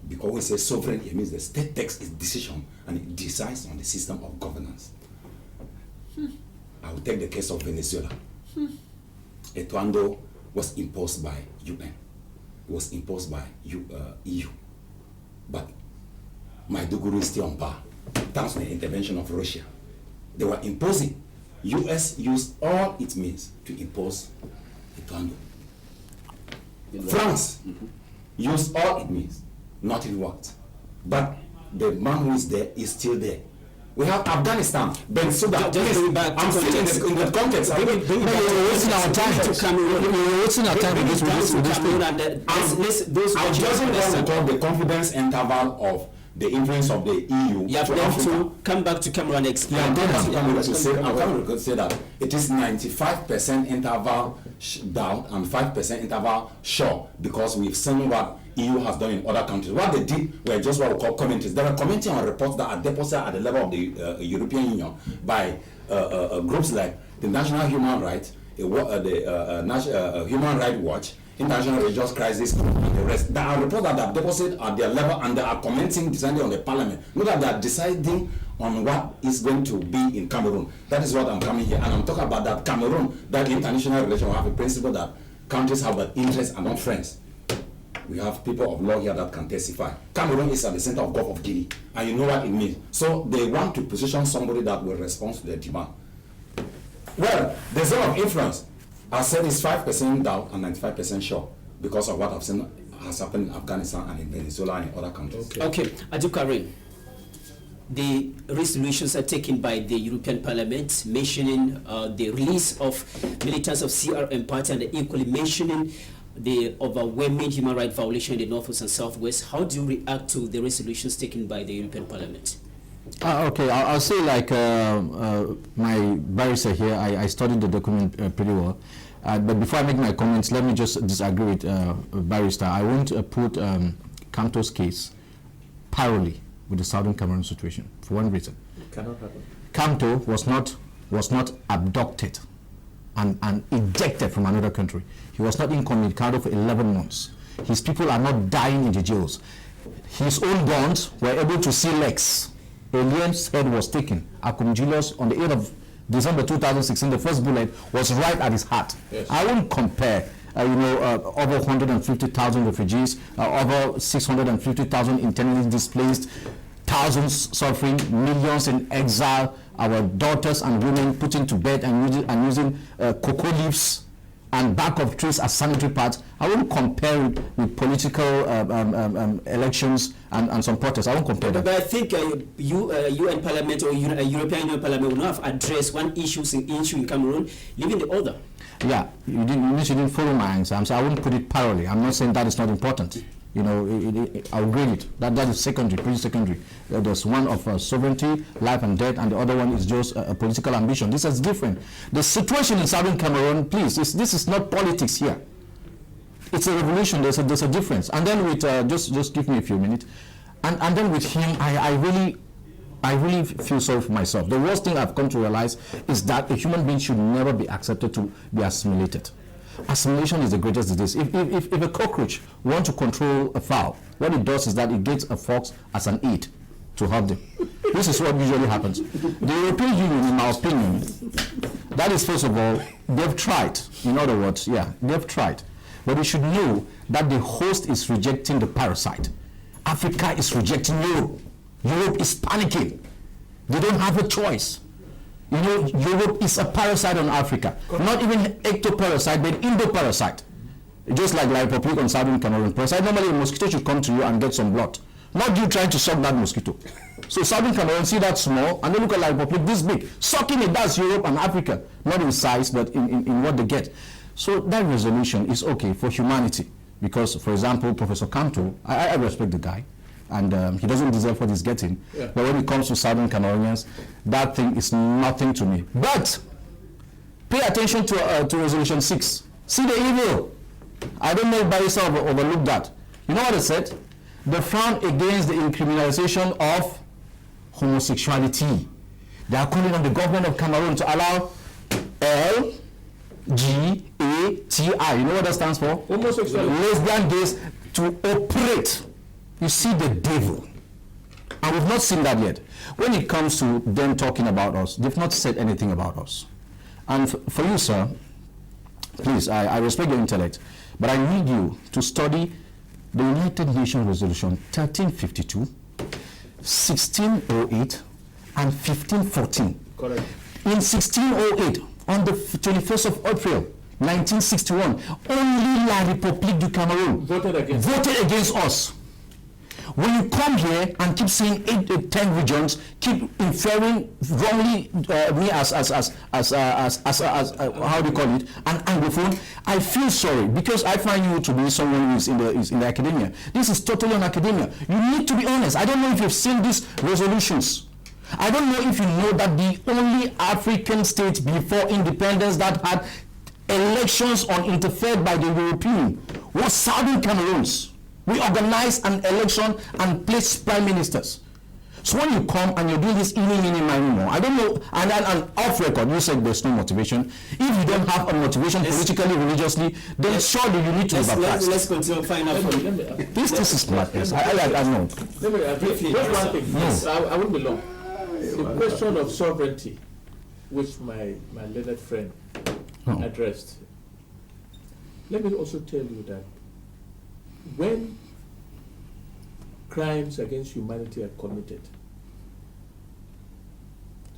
Because we say sovereign, it means the state takes its decision and it decides on the system of governance. I will take the case of Venezuela. Etuando was imposed by UN. It was imposed by EU. But Maiduguri is still on power, thanks to the intervention of Russia. They were imposing. US used all its means to impose Etuando. France used all its means. Nothing worked. But the man who is there is still there. We have Afghanistan, Bensouda. I'm still in the context. We're wasting our time to Cameroon. We're wasting our time with this. I just want to talk the confidence interval of the influence of the EU. You have to come back to Cameroon and explain. I'm coming to say that it is 95% interval doubt and 5% interval sure, because we've seen what EU has done in other countries. What they did were just what we call commentaries. They were commenting on reports that are deposited at the level of the European Union by groups like the National Human Rights, the Human Rights Watch, International Religious Crisis, and the rest. There are reports that are deposited at their level and they are commenting, deciding on the parliament. Not that they are deciding on what is going to be in Cameroon. That is what I'm coming here. And I'm talking about that Cameroon, that international relation will have a principle that countries have an interest and not friends. We have people of law here that can testify. Cameroon is at the center of Gulf of Guinea, and you know what it means. So they want to position somebody that will respond to their demand. Well, the zone of influence, I said, is 5% doubt and 95% sure, because of what I've seen has happened in Afghanistan and in Venezuela and in other countries. Okay, Adukarin, the resolutions are taken by the European Parliament mentioning the release of militants of CRM Party and equally mentioning the overwhelming human rights violation in the Northwest and Southwest. How do you react to the resolutions taken by the European Parliament? Okay, I'll say like my barrister here, I studied the document pretty well. But before I make my comments, let me just disagree with barrister. I won't put Kamto's case parallelly with the Southern Cameroon situation for one reason. It cannot happen. Kamto was not abducted and ejected from another country. He was not incommunicado for 11 months. His people are not dying in the jails. His own guns were able to see legs. A lion's head was taken. Akum Julius, on the 8th of December 2016, the first bullet was right at his heart. Yes. I won't compare, over 150,000 refugees, over 650,000 internally displaced, thousands suffering, millions in exile, our daughters and women put into bed and using cocoa leaves and back of trees as sanitary pads. I won't compare it with political elections and some protests. I won't compare that. But I think UN Parliament or European Union Parliament will not have addressed one issue in Cameroon, leaving the other. Yeah, you didn't follow my answer. So I wouldn't put it parallelly. I'm not saying that is not important. You know, I'll grade it. That is secondary, pretty secondary. There's one of sovereignty, life and death, and the other one is just a political ambition. This is different. The situation in southern Cameroon, please, this is not politics here. It's a revolution. There's a difference. And then with just give me a few minutes. And then with him, I really feel sorry for myself. The worst thing I've come to realize is that a human being should never be accepted to be assimilated. Assimilation is the greatest disease. If a cockroach wants to control a fowl, what it does is that it gets a fox as an aid to help them. This is what usually happens. The European Union, in my opinion, that is, first of all, they've tried. In other words, yeah, they've tried. But you should know that the host is rejecting the parasite. Africa is rejecting Europe. Europe is panicking. They don't have a choice. You know, Europe is a parasite on Africa. Not even ectoparasite, but endoparasite. Just like La Republic on Southern Cameroon. Parasite, normally a mosquito should come to you and get some blood. Not you trying to suck that mosquito. So Southern Cameroon, see that small, and then look at La Republic this big. Sucking it, that's Europe and Africa. Not in size, but in what they get. So that resolution is okay for humanity. Because, for example, Professor Kanto, I respect the guy. And he doesn't deserve what he's getting. Yeah. But when it comes to Southern Cameroonians, that thing is nothing to me. But pay attention to Resolution 6. See the evil. I don't know if Barrister overlooked that. You know what it said? The frown against the incriminalization of homosexuality. They are calling on the government of Cameroon to allow LGATI. You know what that stands for? Homosexuality. Lesbian gays to operate. You see the devil. And we've not seen that yet. When it comes to them talking about us, they've not said anything about us. And for you, sir, please, I respect your intellect, but I need you to study the United Nations Resolution 1352, 1608, and 1514. Correct. In 1608, on the 21st of April, 1961, only La République du Cameroon voted against us. When you come here and keep saying 8 10 regions, keep inferring wrongly me as how do you call it, an Anglophone, I feel sorry because I find you to be someone who is in the academia. This is totally on academia. You need to be honest. I don't know if you've seen these resolutions. I don't know if you know that the only African state before independence that had elections uninterfered by the European was Southern Cameroons. We organized an election and placed prime ministers. So when you come and you're doing this anymore, I don't know, and off record, you said there's no motivation. If you don't have a motivation politically, religiously, then surely you need to be baptized. Let's continue. Find out from this is madness. I know. Let me briefly. Just one thing. Yes, I won't be long. The question of sovereignty, which my learned friend addressed. Let me also tell you that when crimes against humanity are committed,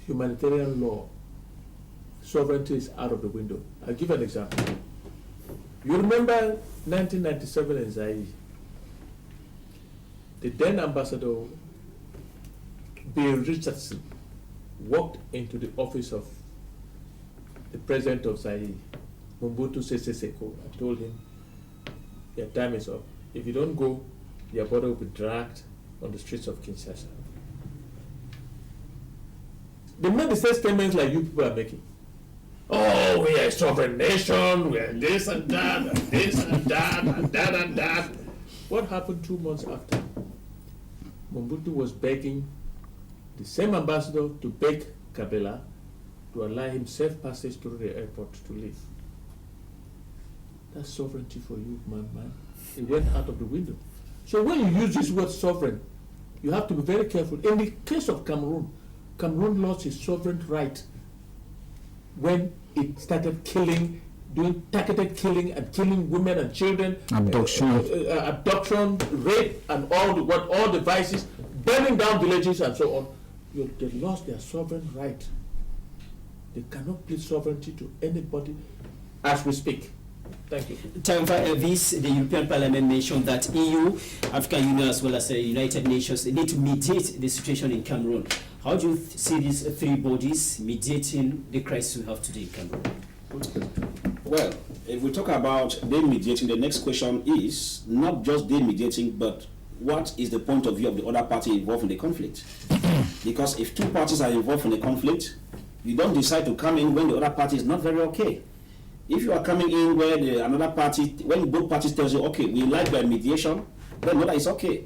humanitarian law, sovereignty is out of the window. I'll give an example. You remember 1997 in Zaire, the then ambassador, Bill Richardson, walked into the office of the president of Zaire, Mobutu Sese Seko, and told him, your time is up. If you don't go, your body will be dragged on the streets of Kinshasa. They made the same statements like you people are making. Oh, we are a sovereign nation, we are this and that, and this and that, and that and that. What happened 2 months after? Mobutu was begging the same ambassador to beg Kabila to allow him safe passage through the airport to leave. That's sovereignty for you, man. It went out of the window. So when you use this word sovereign, you have to be very careful. In the case of Cameroon, Cameroon lost its sovereign right when it started doing targeted killing and killing women and children, abduction, rape, and all the vices, burning down villages and so on. They lost their sovereign right. They cannot give sovereignty to anybody as we speak. Thank you. The European Parliament mentioned that EU, African Union, as well as the United Nations, they need to mediate the situation in Cameroon. How do you see these three bodies mediating the crisis we have today in Cameroon? Well, if we talk about them mediating, the next question is not just them mediating, but what is the point of view of the other party involved in the conflict? Because if two parties are involved in a conflict, you don't decide to come in when the other party is not very okay. If you are coming in where another party, when both parties tells you, okay, we like your mediation, then that is okay.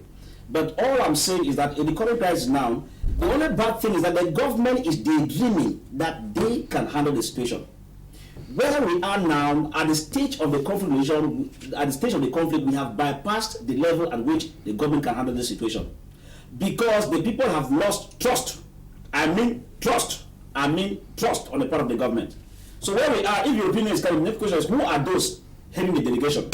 But all I'm saying is that in the current crisis now, the only bad thing is that the government is daydreaming that they can handle the situation. Where we are now, at the stage of the conflict, we have bypassed the level at which the government can handle the situation. Because the people have lost trust. I mean trust on the part of the government. So where we are, if your opinion is coming, the next question is, who are those heading the delegation?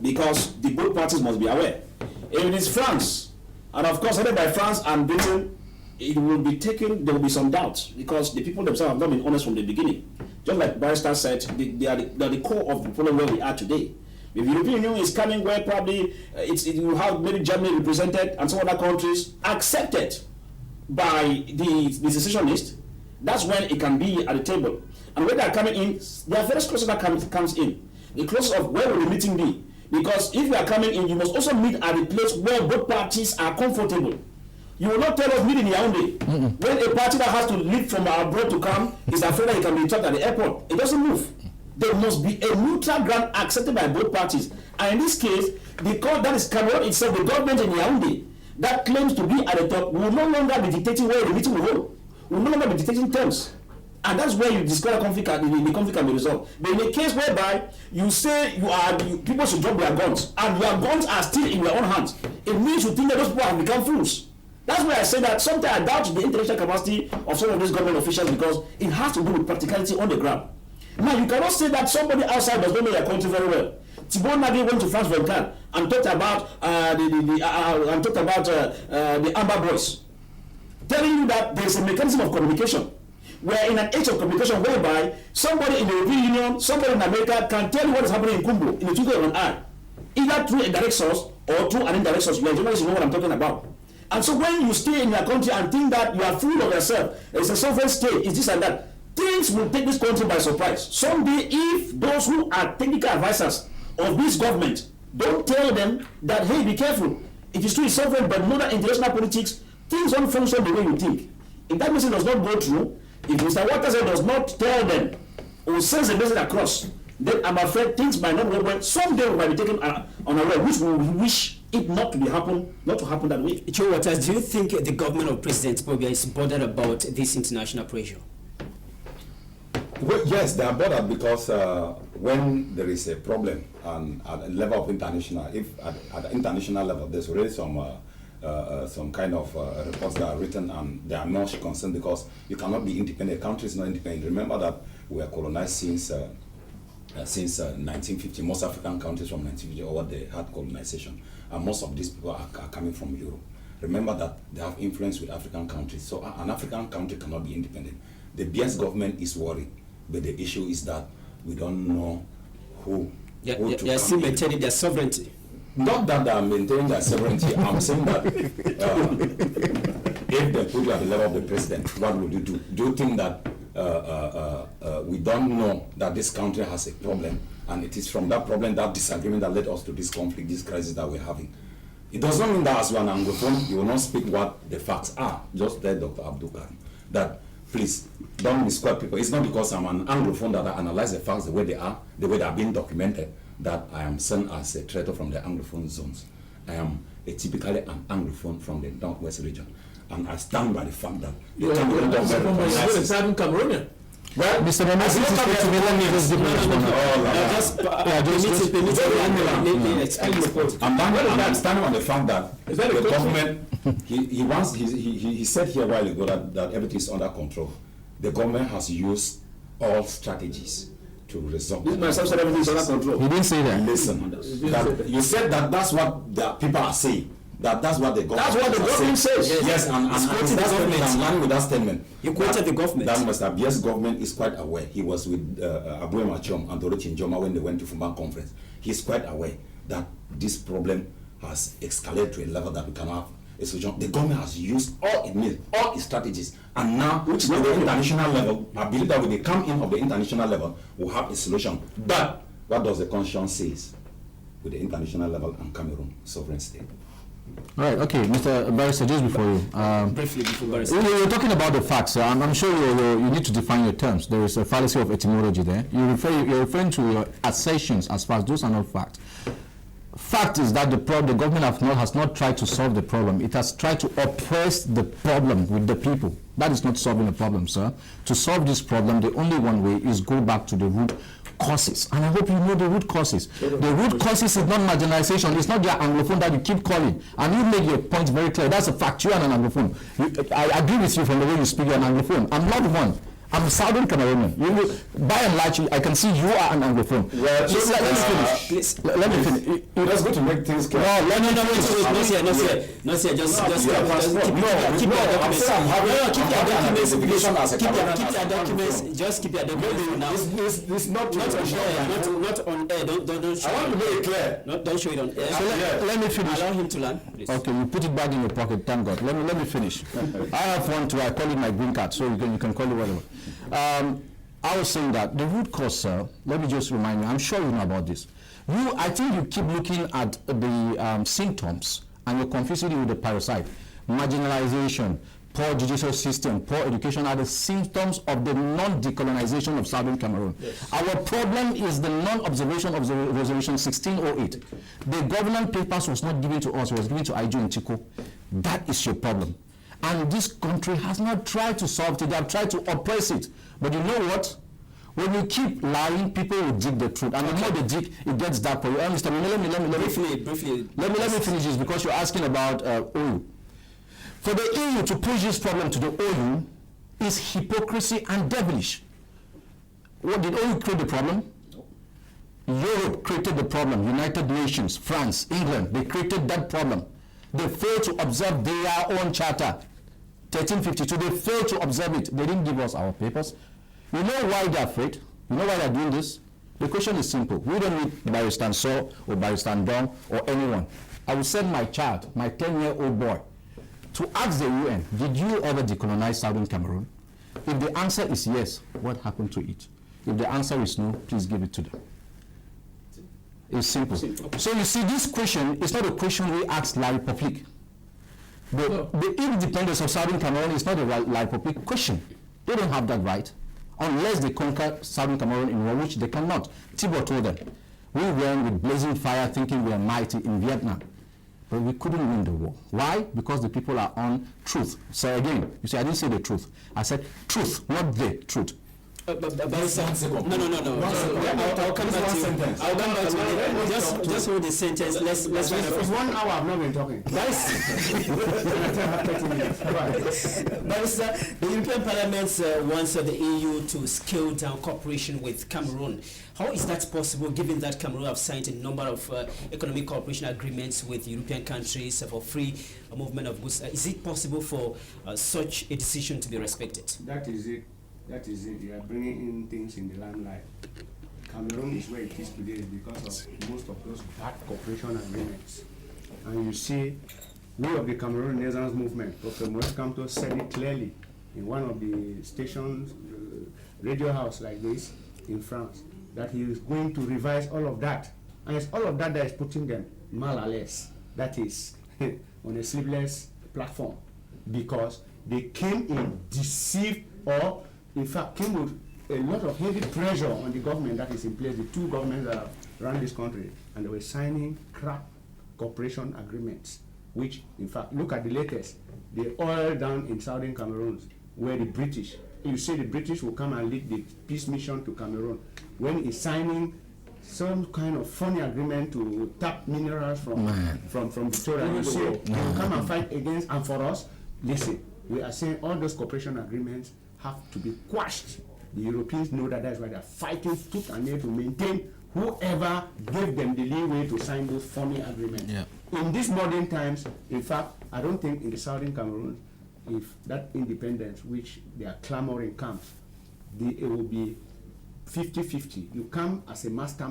Because the both parties must be aware. If it is France, and of course headed by France and Britain, it will be taken, there will be some doubts, because the people themselves have not been honest from the beginning. Just like Barrister said, they are the core of the problem where we are today. If the European Union is coming where probably it will have maybe Germany represented and some other countries accepted by the secessionists, that's when it can be at the table. And when they are coming in, there are various clauses that comes in. The clause of where will the meeting be? Because if you are coming in, you must also meet at a place where both parties are comfortable. You will not tell us meet in Yaoundé. When a party that has to leave from abroad to come is afraid that he can be trapped at the airport, it doesn't move. There must be a neutral ground accepted by both parties. And in this case, that is Cameroon itself, the government in Yaoundé, that claims to be at the top, will no longer be dictating where the meeting will hold. Will no longer be dictating terms. And that's where you discover the conflict can be resolved. But in a case whereby you say people should drop their guns, and your guns are still in your own hands, it means you think that those people have become fools. That's why I say that sometimes I doubt the intellectual capacity of some of these government officials, because it has to do with practicality on the ground. Now, you cannot say that somebody outside does not know your country very well. Thibault Nagui went to France 24 and talked about the Amber Boys, telling you that there is a mechanism of communication. We're in an age of communication whereby somebody in the European Union, somebody in America can tell you what is happening in Kumbo in the twinkle of an eye, either through a direct source or through an indirect source. You are journalists, you know what I'm talking about. And so when you stay in your country and think that you are full of yourself, it's a sovereign state, it's this and that, things will take this country by surprise. Someday, if those who are technical advisors of this government don't tell them that, hey, be careful, it is true it's sovereign, but know that international politics, things don't function the way you think. If that message does not go through, if Mr. Waters does not tell them or sends a message across, then I'm afraid things might not go well. Someday we might be taken unaware, which we wish it not to happen that way. Joe Waters, do you think the government of President Paul Biya is bothered about this international pressure? Well, yes, they are bothered because when there is a problem at a level of international, if at the international level there's already some kind of reports that are written and they are not concerned because you cannot be independent. A country is not independent. Remember that we were colonized since 1950. Most African countries from 1950 over they had colonization, and most of these people are coming from Europe. Remember that they have influence with African countries. So an African country cannot be independent. The BS government is worried, but the issue is that we don't know who. They are still maintaining their sovereignty. Not that they are maintaining their sovereignty. I'm saying that if they put you at the level of the president, what would you do? Do you think that we don't know that this country has a problem, and it is from that problem, that disagreement, that led us to this conflict, this crisis that we're having? It does not mean that as you are an Anglophone, you will not speak what the facts are. Just tell Dr. Abdul Karim that, please, don't misquote people. It's not because I'm an Anglophone that I analyze the facts the way they are being documented, that I am seen as a traitor from the Anglophone zones. I am typically an Anglophone from the Northwest region. And I stand by the fact that the Cameroon Cameroonian. Well, Mr. Dominic, this is supposed to be let me just give I'm standing on the fact that the government, he said here a while ago that everything is under control. The government has used all strategies to resolve. This man said everything is under control. He didn't say that. Listen, you said that that's what the people are saying. That's what the government. That's what the government says. Yes, and that's what I'm landing with that statement. You quoted the government. That Mr. Biya's government is quite aware. He was with Abuya Machom and Dorochi Njoma when they went to Fumban conference. He's quite aware that this problem has escalated to a level that we cannot have a solution. The government has used all it needs, all its strategies, and now with the international level, I believe that when they come in of the international level, we'll have a solution. But what does the constitution say with the international level and Cameroon sovereign state? Right, okay, Mr. Barrister, just before you. Briefly, before Barrister. You're talking about the facts. I'm sure you need to define your terms. There is a fallacy of etymology there. You're referring to your assertions as far as those are not facts. Fact is that the government has not tried to solve the problem. It has tried to oppress the problem with the people. That is not solving the problem, sir. To solve this problem, the only one way is go back to the root causes. And I hope you know the root causes. The root causes is not marginalization. It's not your Anglophone that you keep calling. And you make your point very clear. That's a fact. You are an Anglophone. I agree with you from the way you speak. You're an Anglophone. I'm not one. I'm Southern Cameroonian. By and large, I can see you are an Anglophone. Well, so let me finish. Let me finish. That's good to make things clear. No, not here. Just keep your documents. Just keep your documents for now. This not on air. Not on air. Don't show I want to make it clear. Don't show it on air. So let me finish. Allow him to learn, please. Okay, you put it back in your pocket. Thank God. Let me finish. I have one too. I call it my green card, so you can call it whatever. I was saying that the root cause, sir, let me just remind you, I'm sure you know about this. I think you keep looking at the symptoms and you're confusing it with the parasite. Marginalization, poor judicial system, poor education are the symptoms of the non-decolonization of Southern Cameroon. Yes. Our problem is the non-observation of the Resolution 1608. The government papers was not given to us, it was given to Aiju and Chico. That is your problem. And this country has not tried to solve it. They have tried to oppress it. But you know what? When you keep lying, people will dig the truth. And the more they dig, it gets dark for you. Mr. Briefly. Let me finish this because you're asking about OU. For the EU to push this problem to the OU is hypocrisy and devilish. What did OU create the problem? Europe created the problem. United Nations, France, England, they created that problem. They failed to observe their own charter, 1352. They failed to observe it. They didn't give us our papers. You know why they're afraid? You know why they're doing this? The question is simple. We don't need Barrister Saw or Barrister Dong or anyone. I will send my child, my 10-year-old boy, to ask the UN, did you ever decolonize Southern Cameroon? If the answer is yes, what happened to it? If the answer is no, please give it to them. It's simple. So you see, this question is not a question we ask La République. The independence of Southern Cameroon is not a La République question. They don't have that right unless they conquer Southern Cameroon in war, which they cannot. Thibault told them, we ran with blazing fire thinking we are mighty in Vietnam, but we couldn't win the war. Why? Because the people are on truth. So again, you see, I didn't say the truth. I said truth, not the truth. No. I'll come back to you. I'll come back to you. Just hold the sentence. Let's find out. For 1 hour I've not been talking. Barrister, the European Parliament wants the EU to scale down cooperation with Cameroon. How is that possible, given that Cameroon have signed a number of economic cooperation agreements with European countries for free movement of goods? Is it possible for such a decision to be respected? That is it. You are bringing in things in the limelight. Cameroon is where it is today because of most of those bad cooperation agreements. And you see, we of the Cameroon Renaissance movement, Dr. Moise Kamto said it clearly in one of the stations, radio house like this in France, that he is going to revise all of that. And it's all of that that is putting them mal à l'aise. That is on a sleeveless platform because they came in deceived or in fact came with a lot of heavy pressure on the government that is in place, the two governments that run this country, and they were signing crap cooperation agreements, which in fact, look at the latest, the oil down in Southern Cameroon, where the British, you say the British will come and lead the peace mission to Cameroon, when he's signing some kind of funny agreement to tap minerals from Victoria. You say they will come and fight against, and for us, listen, we are saying all those cooperation agreements have to be quashed. The Europeans know that. That's why they're fighting tooth and nail to maintain whoever gave them the leeway to sign those funny agreements. Yeah. in these modern times, in fact, I don't think in the southern Cameroon, if that independence which they are clamoring comes, it will be 50-50. You come as a master.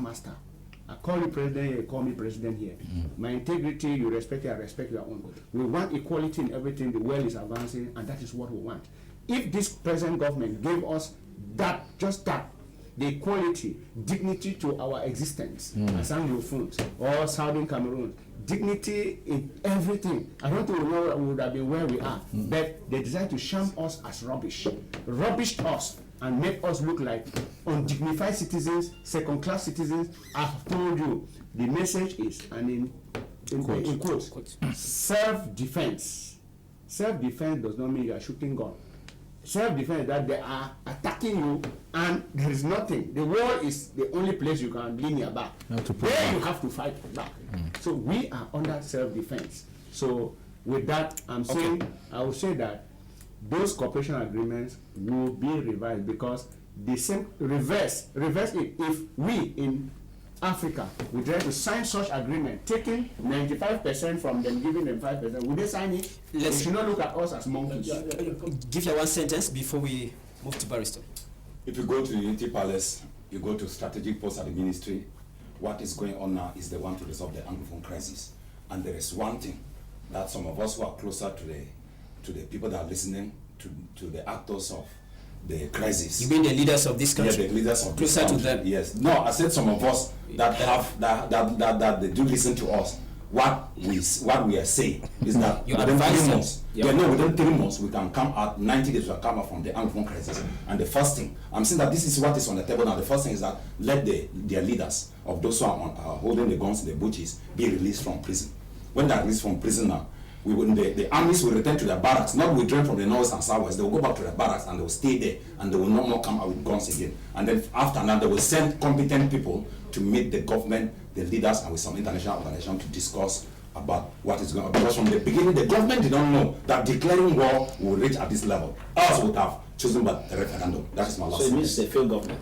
I call you president here, you call me president here. My integrity, you respect it, I respect your own. We want equality in everything, the world is advancing, and that is what we want. If this present government gave us that, just that, the equality, dignity to our existence as Anglophones or Southern Cameroon, dignity in everything, I don't think we would have been where we are. But they decided to sham us as rubbished us, and make us look like undignified citizens, second-class citizens. I've told you, the message is, and in quotes, self-defense. Self-defense does not mean you are shooting gun. Self-defense is that they are attacking you and there is nothing. The war is the only place you can lean your back. There you have to fight back. So we are under self-defense. So with that, I'm saying, I would say that those cooperation agreements will be revised, because the same reverse it. If we in Africa we try to sign such agreement, taking 95% from them, giving them 5%, would they sign it? They should not look at us as monkeys. Give you one sentence before we move to Barrister. If you go to the Unity Palace, you go to strategic posts at the ministry, what is going on now is they want to resolve the Anglophone crisis. And there is one thing that some of us who are closer to the people that are listening to the actors of the crisis. You mean the leaders of this country? Yeah, the leaders of this country. Closer to them? Yes. No, I said some of us that have that they do listen to us. What we are saying is that within 3 months, within 3 months we can come out, 90 days we can come out from the Anglophone crisis. And the first thing, I'm saying that this is what is on the table now. The first thing is that let their leaders of those who are holding the guns in the bushes be released from prison. When they are released from prison now, the armies will return to their barracks, not withdrawn from the north and southwest. They will go back to their barracks and they will stay there, and they will no more come out with guns again. And then after that, they will send competent people to meet the government, the leaders, and with some international organizations to discuss about what is going on. Because from the beginning, the government did not know that declaring war will reach at this level. Else would have chosen by the referendum. That is my last. So it means it's a failed government.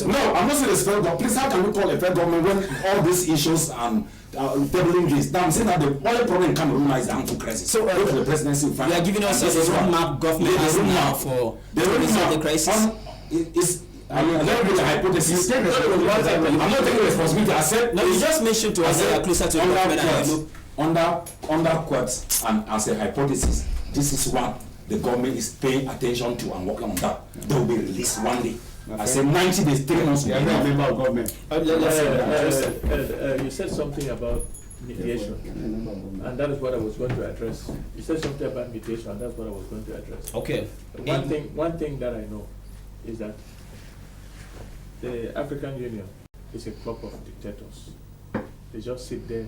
No, I'm not saying it's a failed government. Please, how can we call a failed government when all these issues and tabling this? Now I'm saying that the only problem in Cameroon now is the Anglophone crisis. So go to the presidency. You are giving us a roadmap government has now for the resolve the crisis. I mean, a little bit of hypothesis. I'm not taking responsibility. I said no. You just mentioned to us that you are closer to the government. Under quotes and as a hypothesis, this is what the government is paying attention to and working on that. They will be released one day. Okay. I said 90 days, 3 months. You are not a member of government. You said something about mediation, and that is what I was going to address. You said something about mediation, and that's what I was going to address. Okay. One thing that I know is that the African Union is a club of dictators. They just sit there,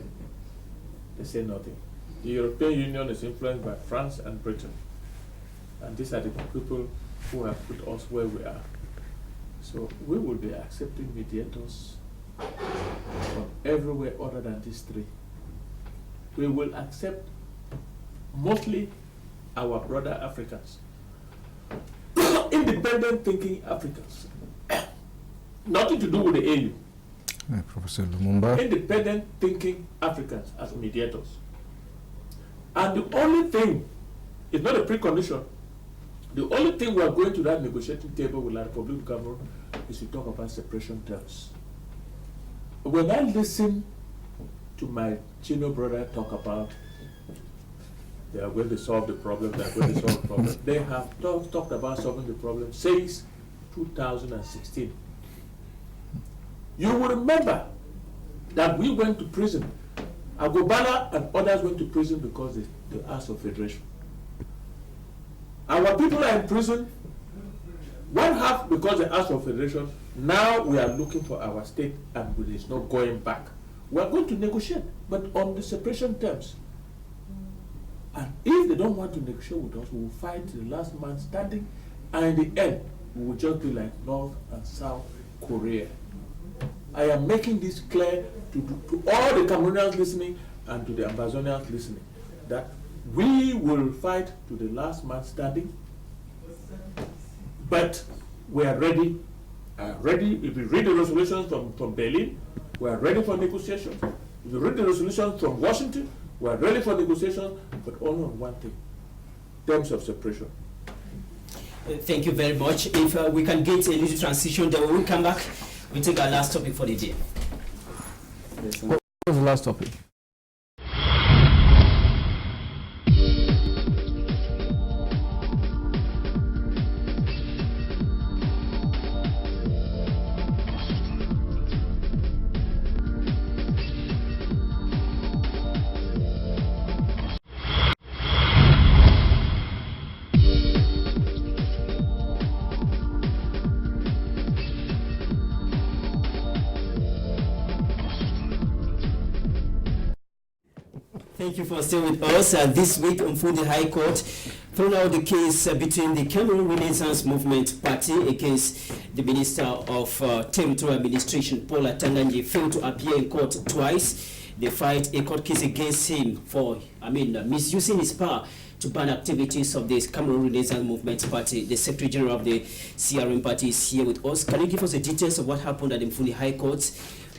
they say nothing. The European Union is influenced by France and Britain, and these are the people who have put us where we are. So we will be accepting mediators from everywhere other than these three. We will accept mostly our brother Africans, independent thinking Africans. Nothing to do with the AU. Professor Lumumba. Independent thinking Africans as mediators. And the only thing, it's not a precondition, the only thing we are going to that negotiating table with the Republic of Cameroon is to talk about separation terms. When I listen to my Chino brother talk about they are going to solve the problem, they have talked about solving the problem since 2016. You will remember that we went to prison. Agobala and others went to prison because they asked for federation. Our people are in prison, one half because they asked for federation. Now we are looking for our state and there is no going back. We are going to negotiate, but on the separation terms. And if they don't want to negotiate with us, we will fight the last man standing, and in the end, we will just be like North and South Korea. I am making this clear to all the Cameroonians listening and to the Amazonians listening, that we will fight to the last man standing, but we are ready. If you read the resolutions from Berlin, we are ready for negotiation. If you read the resolutions from Washington, We are ready for negotiation, but only on one thing: terms of separation. Thank you very much. If we can get a little transition, then when we come back, we take our last topic for the day. What was the last topic? Thank you for staying with us. This week, Mfundi High Court thrown out the case between the Cameroon Renaissance Movement Party against the Minister of Territorial Administration, Paul Biya, failed to appear in court twice. They filed a court case against him for, misusing his power to ban activities of the Cameroon Renaissance Movement Party. The Secretary General of the CRM Party is here with us. Can you give us the details of what happened at the Mfundi High Court,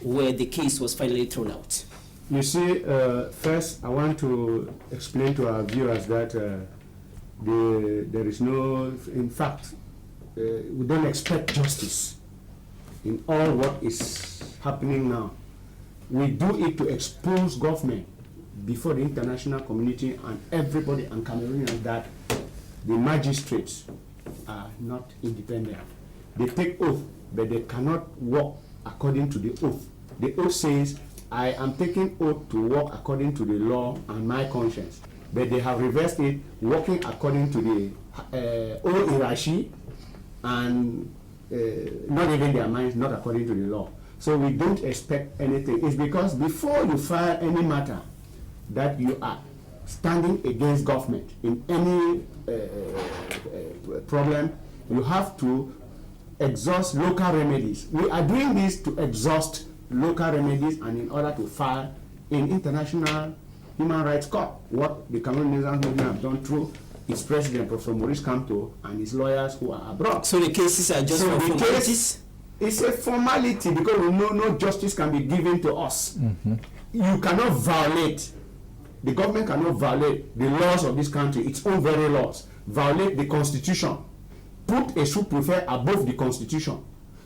where the case was finally thrown out? You see, first I want to explain to our viewers that there is no, in fact, we don't expect justice in all what is happening now. We do it to expose government before the international community and everybody and Cameroonians that the magistrates are not independent. They take oath, but they cannot work according to the oath. The oath says, I am taking oath to work according to the law and my conscience. But they have reversed it, working according to the old hierarchy and not even their minds, not according to the law. So we don't expect anything. It's because before you file any matter that you are standing against government in any problem, you have to exhaust local remedies. We are doing this to exhaust local remedies and in order to file in international human rights court, what the Cameroon Renaissance Movement have done through its president, Professor Maurice Kamto, and his lawyers who are abroad. So the cases are just for formalities? It's a formality because we know no justice can be given to us. You cannot violate, the government cannot violate the laws of this country, its own very laws, violate the constitution, put a sous-prefect above the constitution.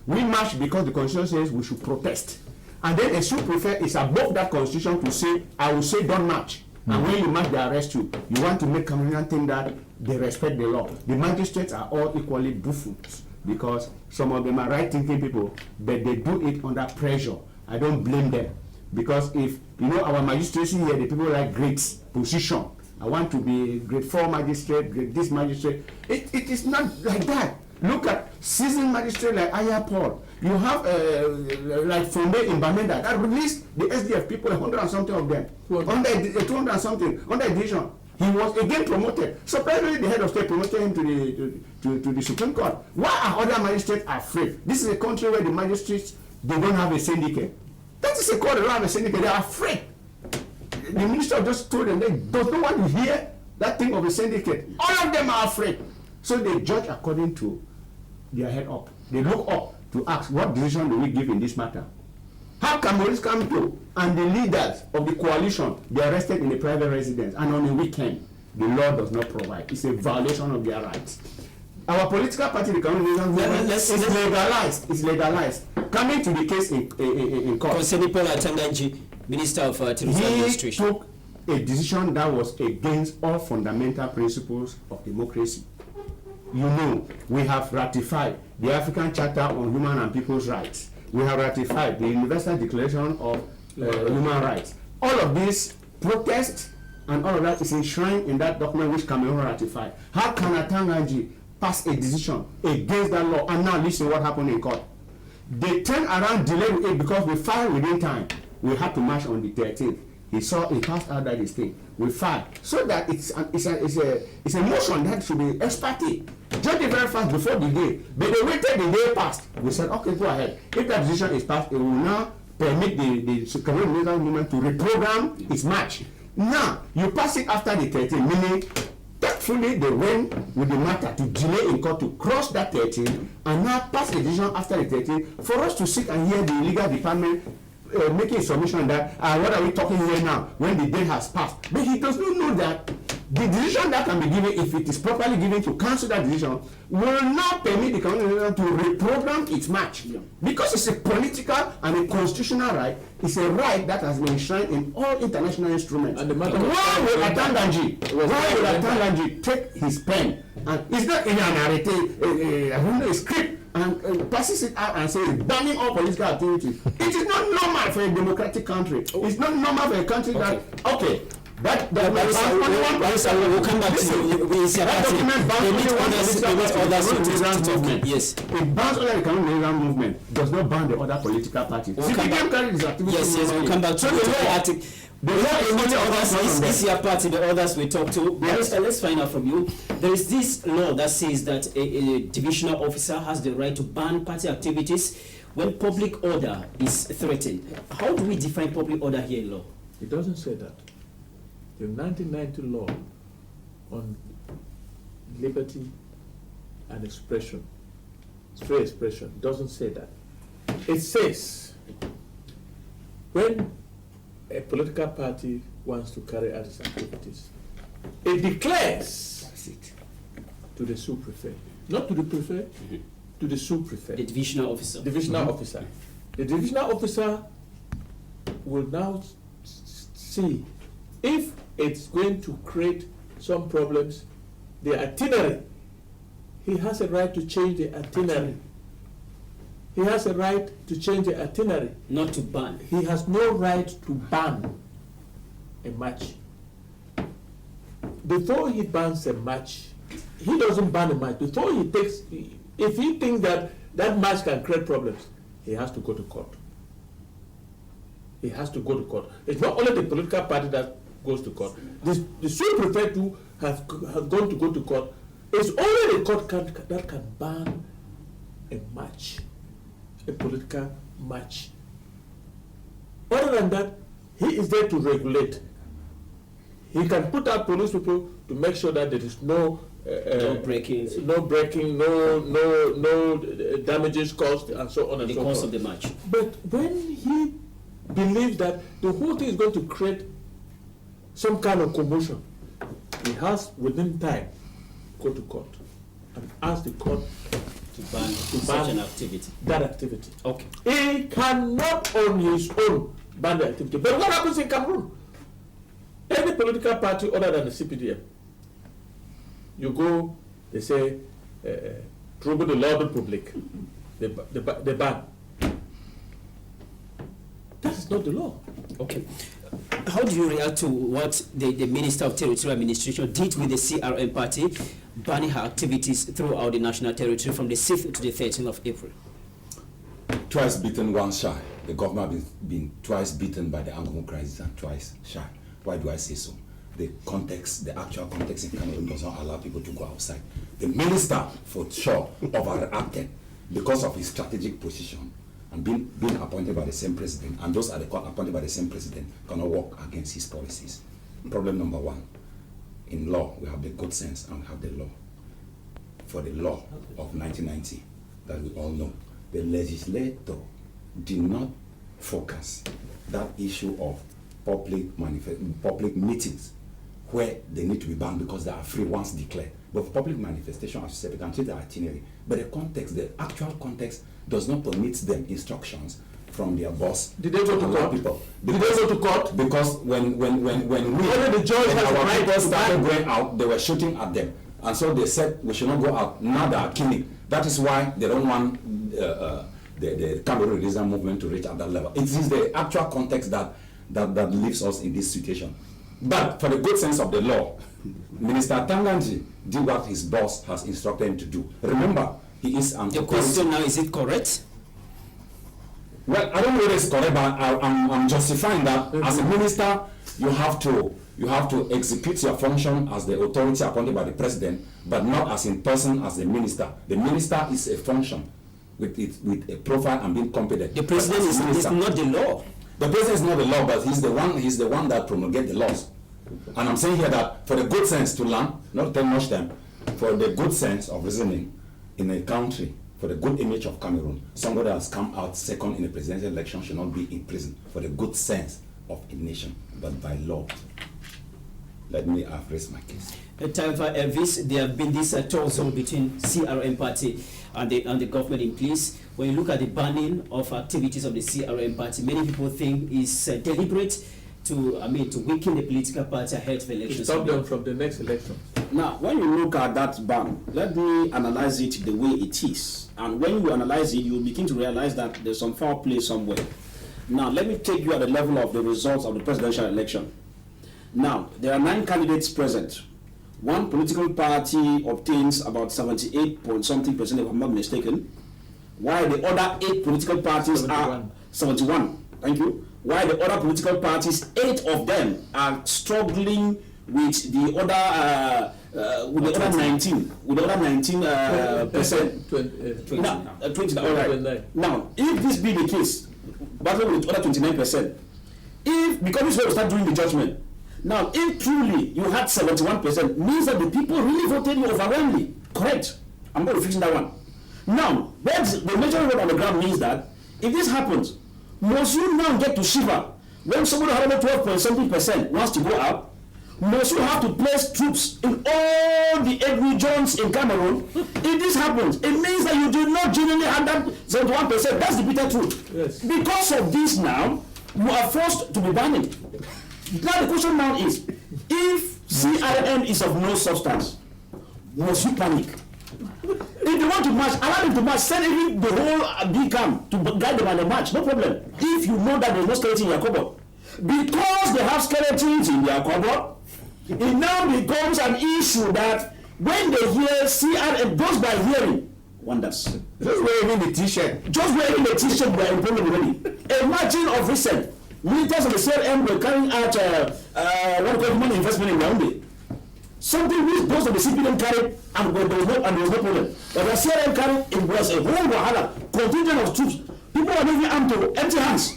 We march because the constitution says we should protest. And then a sous-prefect is above that constitution to say, I will say don't march. And when you march, they arrest you. You want to make Cameroonians think that they respect the law. The magistrates are all equally buffoons because some of them are right-thinking people, but they do it under pressure. I don't blame them. Because if, our magistracy here, the people like grades, position. I want to be grade 4 magistrate, grade this magistrate. It is not like that. Look at seasoned magistrate like Aya Paul. You have like Fonde in Bamenda that released the SDF people, 100 and something of them, under 200 and something, under division. He was again promoted. Surprisingly, the head of state promoted him to the Supreme Court. Why are other magistrates afraid? This is a country where the magistrates, they don't have a syndicate. That is a court, they don't have a syndicate. They are afraid. The minister just told them they don't want to hear that thing of a syndicate. All of them are afraid. So they judge according to their head up. They look up to ask, what decision do we give in this matter? How can Maurice Kamto and the leaders of the coalition be arrested in a private residence and on a weekend? The law does not provide. It's a violation of their rights. Our political party, the Cameroon Renaissance Movement, is legalized. It's legalized. Coming to the case in court. Concerning Paul Biya, Minister of Territorial Administration. He took a decision that was against all fundamental principles of democracy. We have ratified the African Charter on Human and People's Rights. We have ratified the Universal Declaration of Human Rights. All of this protest and all of that is enshrined in that document which Cameroon ratified. How can Atangaji pass a decision against that law and now listen what happened in court? They turn around, delay with it because we filed within time. We had to march on the 13th. He passed out that thing. We filed so that it's a motion that should be expected. Judge it very fast before the day. But they waited the day passed. We said, okay, go ahead. If that decision is passed, it will now permit the Cameroon Renaissance Movement to reprogram its march. Now, you pass it after the 13th, meaning tactfully they went with the matter to delay in court to cross that 13th and now pass a decision after the 13th for us to sit and hear the legal department making a submission that what are we talking here now when the day has passed? But he does not know that the decision that can be given, if it is properly given to cancel that decision, will not permit the Cameroon to reprogram its match. Yeah. Because it's a political and a constitutional right. It's a right that has been enshrined in all international instruments. And why will Atanganji take his pen and it's not in a narrative, a script, and passes it out and says banning all political activities? It is not normal for a democratic country. It's not normal for a country that we'll come back to you. Yes. It bans only the Cameroon movement. Does not ban the other political parties. We'll come back to you. The party, the others we talk to. Let's find out from you. There is this law that says that a divisional officer has the right to ban party activities when public order is threatened. How do we define public order here in law? It doesn't say that. The 1990 law on liberty and expression, free expression, doesn't say that. It says when a political party wants to carry out its activities, it declares to the sous-prefect, not to the prefect, to the sous-prefect. The divisional officer. Divisional officer. The divisional officer will now see if it's going to create some problems. The itinerary, he has a right to change the itinerary. He has a right to change the itinerary. Not to ban. He has no right to ban a match. Before he bans a match, he doesn't ban a match. Before he takes, if he thinks that that match can create problems, he has to go to court. He has to go to court. It's not only the political party that goes to court. The sous-prefect who has gone to go to court. It's only the court that can ban a match, a political match. Other than that, he is there to regulate. He can put out police people to make sure that there is no breaking, no damages caused, and so on and so forth. In the course of the match. But when he believes that the whole thing is going to create some kind of commotion, he has within time go to court and ask the court to ban such an activity. That activity. Okay. He cannot on his own ban the activity. But what happens in Cameroon? Any political party other than the CPDM, you go, they say, trouble the l'ordre public, they ban. That is not the law. Okay. How do you react to what the Minister of Territorial Administration did with the CRM Party, banning her activities throughout the national territory from the 6th to the 13th of April? Twice beaten, once shy. The government has been twice beaten by the Anglophone crisis and twice shy. Why do I say so? The context, the actual context in Cameroon does not allow people to go outside. The minister, for sure, overreacted because of his strategic position and being appointed by the same president, and those at the court appointed by the same president cannot work against his policies. Problem number one, in law, we have the good sense and we have the law. For the law of 1990 that we all know, the legislator did not focus that issue of public meetings where they need to be banned because they are free once declared. But for public manifestation, as you said, we can change the itinerary. But the context, the actual context, does not permit them instructions from their boss. Did they go to court? People. Did they go to court? Because when the judge has our right people started going out, they were shooting at them. And so they said, we should not go out. Now they are killing. That is why they don't want the Cameroon Resistance movement to reach at that level. It is the actual context that leaves us in this situation. But for the good sense of the law, Minister Tanganji did what his boss has instructed him to do. Remember, he is an The question now, is it correct? Well, I don't know whether it's correct, but I'm justifying that as a minister, you have to execute your function as the authority appointed by the president, but not as in person as the minister. The minister is a function with a profile and being competent. The president is not the law. The president is not the law, but he's the one that promulgates the laws. And I'm saying here that for the good sense to learn, not to take much time, for the good sense of reasoning in a country for the good image of Cameroon, somebody that has come out second in a presidential election should not be in prison for the good sense of a nation, but by law. Let me have raised my case. There have been this tussle between CRM Party and the government in place. When you look at the banning of activities of the CRM Party, many people think is deliberate to weaken the political party ahead of elections. To stop them from the next election. Now, when you look at that ban, let me analyze it the way it is. And when you analyze it, you begin to realize that there's some foul play somewhere. Now, let me take you at the level of the results of the presidential election. Now, there are 9 candidates present. One political party obtains about 78-point-something%, if I'm not mistaken, while the other 8 political parties 71. are 71. Thank you. While the other political parties, 8 of them are struggling with the other 19, with the other 19 percent. 20. All right. Now, if this be the case, battling with the other 29%, because this is where we start doing the judgment. Now, if truly you had 71%, means that the people really voted you overwhelmingly. Correct. I'm going to fix that one. Now, the major vote on the ground means that if this happens, must you now get to shiver when somebody had about 12.something% wants to go up? Must you have to place troops in all the 8 regions in Cameroon? If this happens, it means that you do not genuinely have that 71%. That's the bitter truth. Yes. Because of this now, you are forced to be banning. Now the question now is, if CRM is of no substance, must you panic? If they want to march, allow them to march, send even the whole big camp to guide them on the march, no problem. If you know that there's no skeleton in your cupboard. Because they have skeletons in their cupboard, it now becomes an issue that when they hear CRM, just by hearing, wonders. Just wearing the t-shirt. Just wearing the t-shirt, they are employment already. Imagine of recent, militants of the CRM were carrying out what we call money investment in Yaoundé. Something which those of the CPM carried, and there was no problem. But the CRM carried, it was a whole wahala, contingent of troops. People are moving armed to empty hands.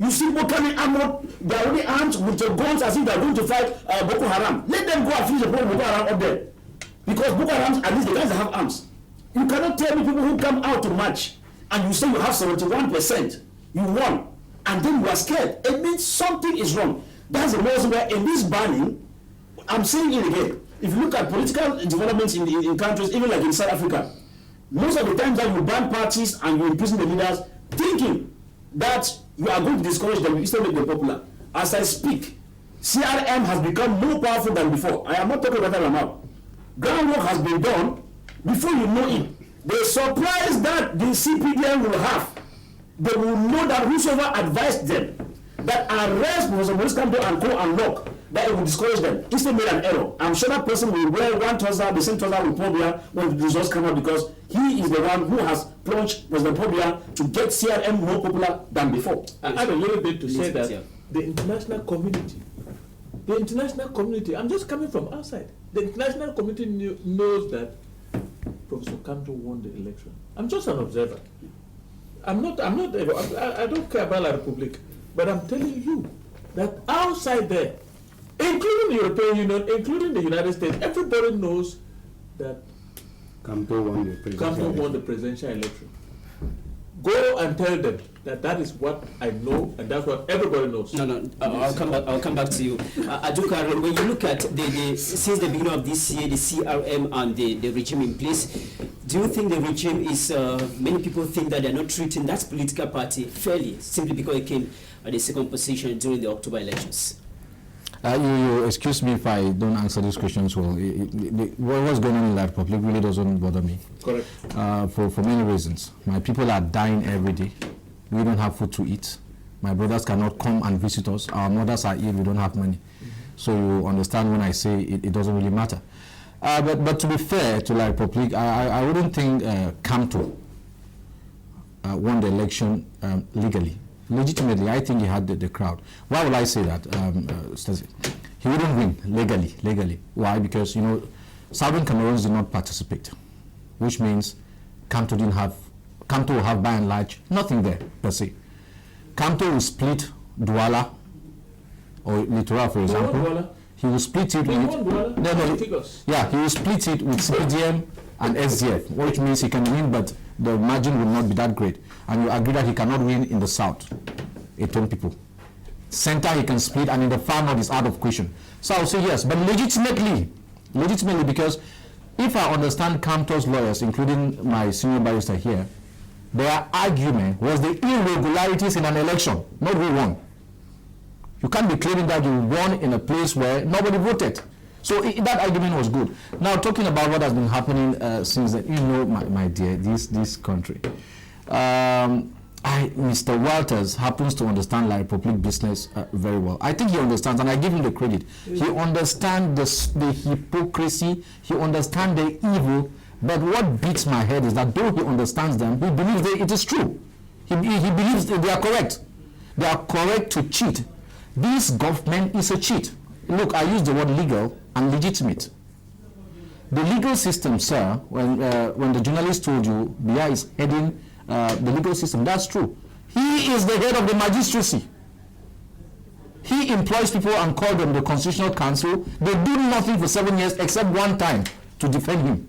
You see people carrying armor, they are already armed with their guns as if they are going to fight Boko Haram. Let them go and finish the problem with Boko Haram up there. Because Boko Haram, at least the guys that have arms. You cannot tell me people who come out to march and you say you have 71%, you won, and then you are scared. It means something is wrong. That's the reason why in this banning, I'm saying it again, if you look at political developments in countries, even like in South Africa, most of the times that you ban parties and you imprison the leaders, thinking that you are going to discourage them, instead of make them popular. As I speak, CRM has become more powerful than before. I am not talking about that now. Groundwork has been done. Before you know it, the surprise that the CPDM will have, they will know that whosoever advised them that arrest Professor Maurice Kamto and co and lock, that it will discourage them. Instead made an error. I'm sure that person will wear one trouser, the same trouser with Paul Biya when the results come out, because he is the one who has plunged President Paul Biya to get CRM more popular than before. I have a little bit to say that the international community, I'm just coming from outside. The international community knows that Professor Kamto won the election. I'm just an observer. I don't care about La Republic, but I'm telling you that outside there, including the European Union, including the United States, everybody knows that Kamto won the presidential election. Go and tell them that is what I know, and that's what everybody knows. No, I'll come back to you. Aduka, when you look at since the beginning of this year, the CRM and the regime in place, do you think the regime is, many people think that they're not treating that political party fairly, simply because it came at the second position during the October elections? You excuse me if I don't answer these questions well. What's going on in that Republic really doesn't bother me. Correct. For many reasons. My people are dying every day. We don't have food to eat. My brothers cannot come and visit us. Our mothers are ill. We don't have money. So you understand when I say it doesn't really matter. But to be fair to La Republic, I wouldn't think Kamto won the election legally. Legitimately, I think he had the crowd. Why would I say that, Stacey? He wouldn't win legally. Why? Because, Southern Cameroons did not participate, which means Kamto will have by and large nothing there, per se. Kamto will split Douala, or Littoral, for example. He will split it with... he will split it with CPDM and SDF, which means he can win, but the margin would not be that great. And you agree that he cannot win in the south, 18 people. Center he can split, and in the far north is out of question. So I'll say yes, but legitimately, because if I understand Campto's lawyers, including my senior barrister here, their argument was the irregularities in an election, not who won. You can't be claiming that you won in a place where nobody voted. So that argument was good. Now, talking about what has been happening since then, you know, my dear, this country. Mr. Walters happens to understand like public business very well. I think he understands, and I give him the credit. He understands the hypocrisy, he understands the evil, but what beats my head is that though he understands them, he believes it is true. He believes that they are correct. They are correct to cheat. This government is a cheat. Look, I use the word legal and legitimate. The legal system, sir, when the journalist told you Biya is heading the legal system, that's true. He is the head of the magistracy. He employs people and calls them the Constitutional Council. They do nothing for 7 years except one time to defend him.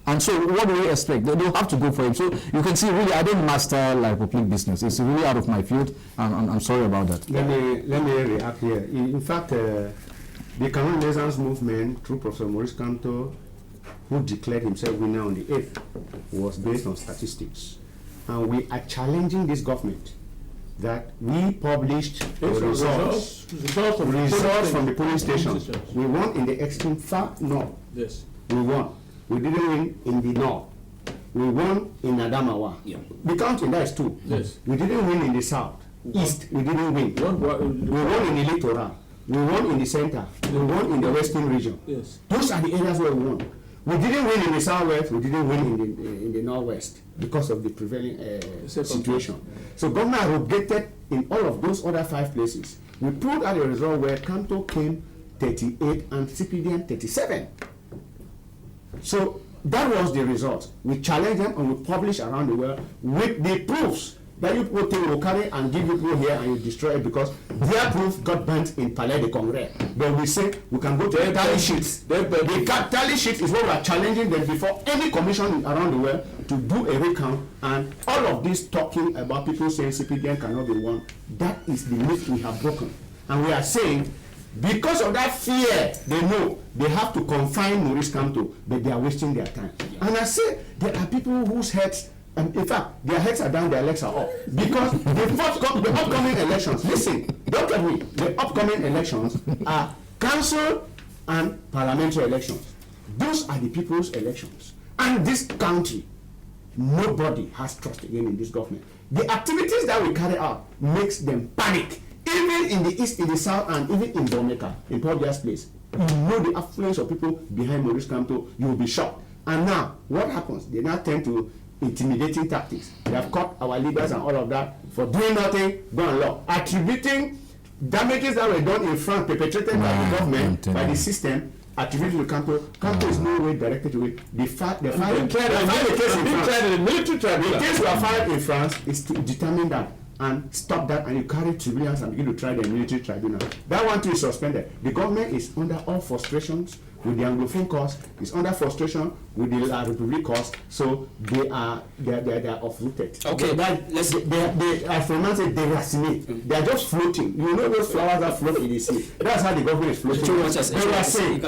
And so what do we expect? They don't have to go for him. So you can see, really, I don't master like public business. It's really out of my field, and I'm sorry about that. Let me react here. In fact, the Cameroon Renaissance movement, through Professor Maurice Kamto, who declared himself winner on the 8th, was based on statistics. And we are challenging this government that we published the results from the polling stations. We won in the extreme far north. Yes. We won. We didn't win in the north. We won in Adamawa. Yeah. The counting, that is 2. Yes. We didn't win in the south. East, we didn't win. We won in the littoral. We won in the center. We won in the western region. Yes. Those are the areas where we won. We didn't win in the southwest. We didn't win in the northwest because of the prevailing situation. So government arrogated in all of those other 5 places. We pulled out a result where Kanto came 38 and CPDM 37. So that was the result. We challenged them and we published around the world with the proofs that you people will carry and give people here and you destroy it because their proof got burnt in Palais de Congrès. But we say we can go to the tally sheets. The tally sheet is what we are challenging them before any commission around the world to do a recount, and all of this talking about people saying CPDM cannot be won, that is the myth we have broken. And we are saying because of that fear, they know they have to confine Maurice Kamto, but they are wasting their time. And I say there are people whose heads, and in fact, their heads are down, their legs are up. Because the upcoming elections, listen, don't get me, the upcoming elections are council and parliamentary elections. Those are the people's elections. And this country, nobody has trust again in this government. The activities that we carry out makes them panic. Even in the east, in the south, and even in Dominic, in Paul Biya's place, you know the affluence of people behind Maurice Kamto, you will be shocked. And now, what happens? They now turn to intimidating tactics. They have caught our leaders and all of that for doing nothing, gone law, attributing damages that were done in France, perpetrated by the government, by the system, attributed to Kamto. Kamto is no way directed to it. The case we are filed in France is to determine that and stop that, and you carry tribunals and begin to try the military tribunal. That one too is suspended. The government is under all frustrations with the Anglophone cause, is under frustration with the La Republique cause, so they are uprooted. Okay, they as Fernand said, they racinate. They are just floating. You know those flowers that float in the sea. That's how the government is floating. They are saying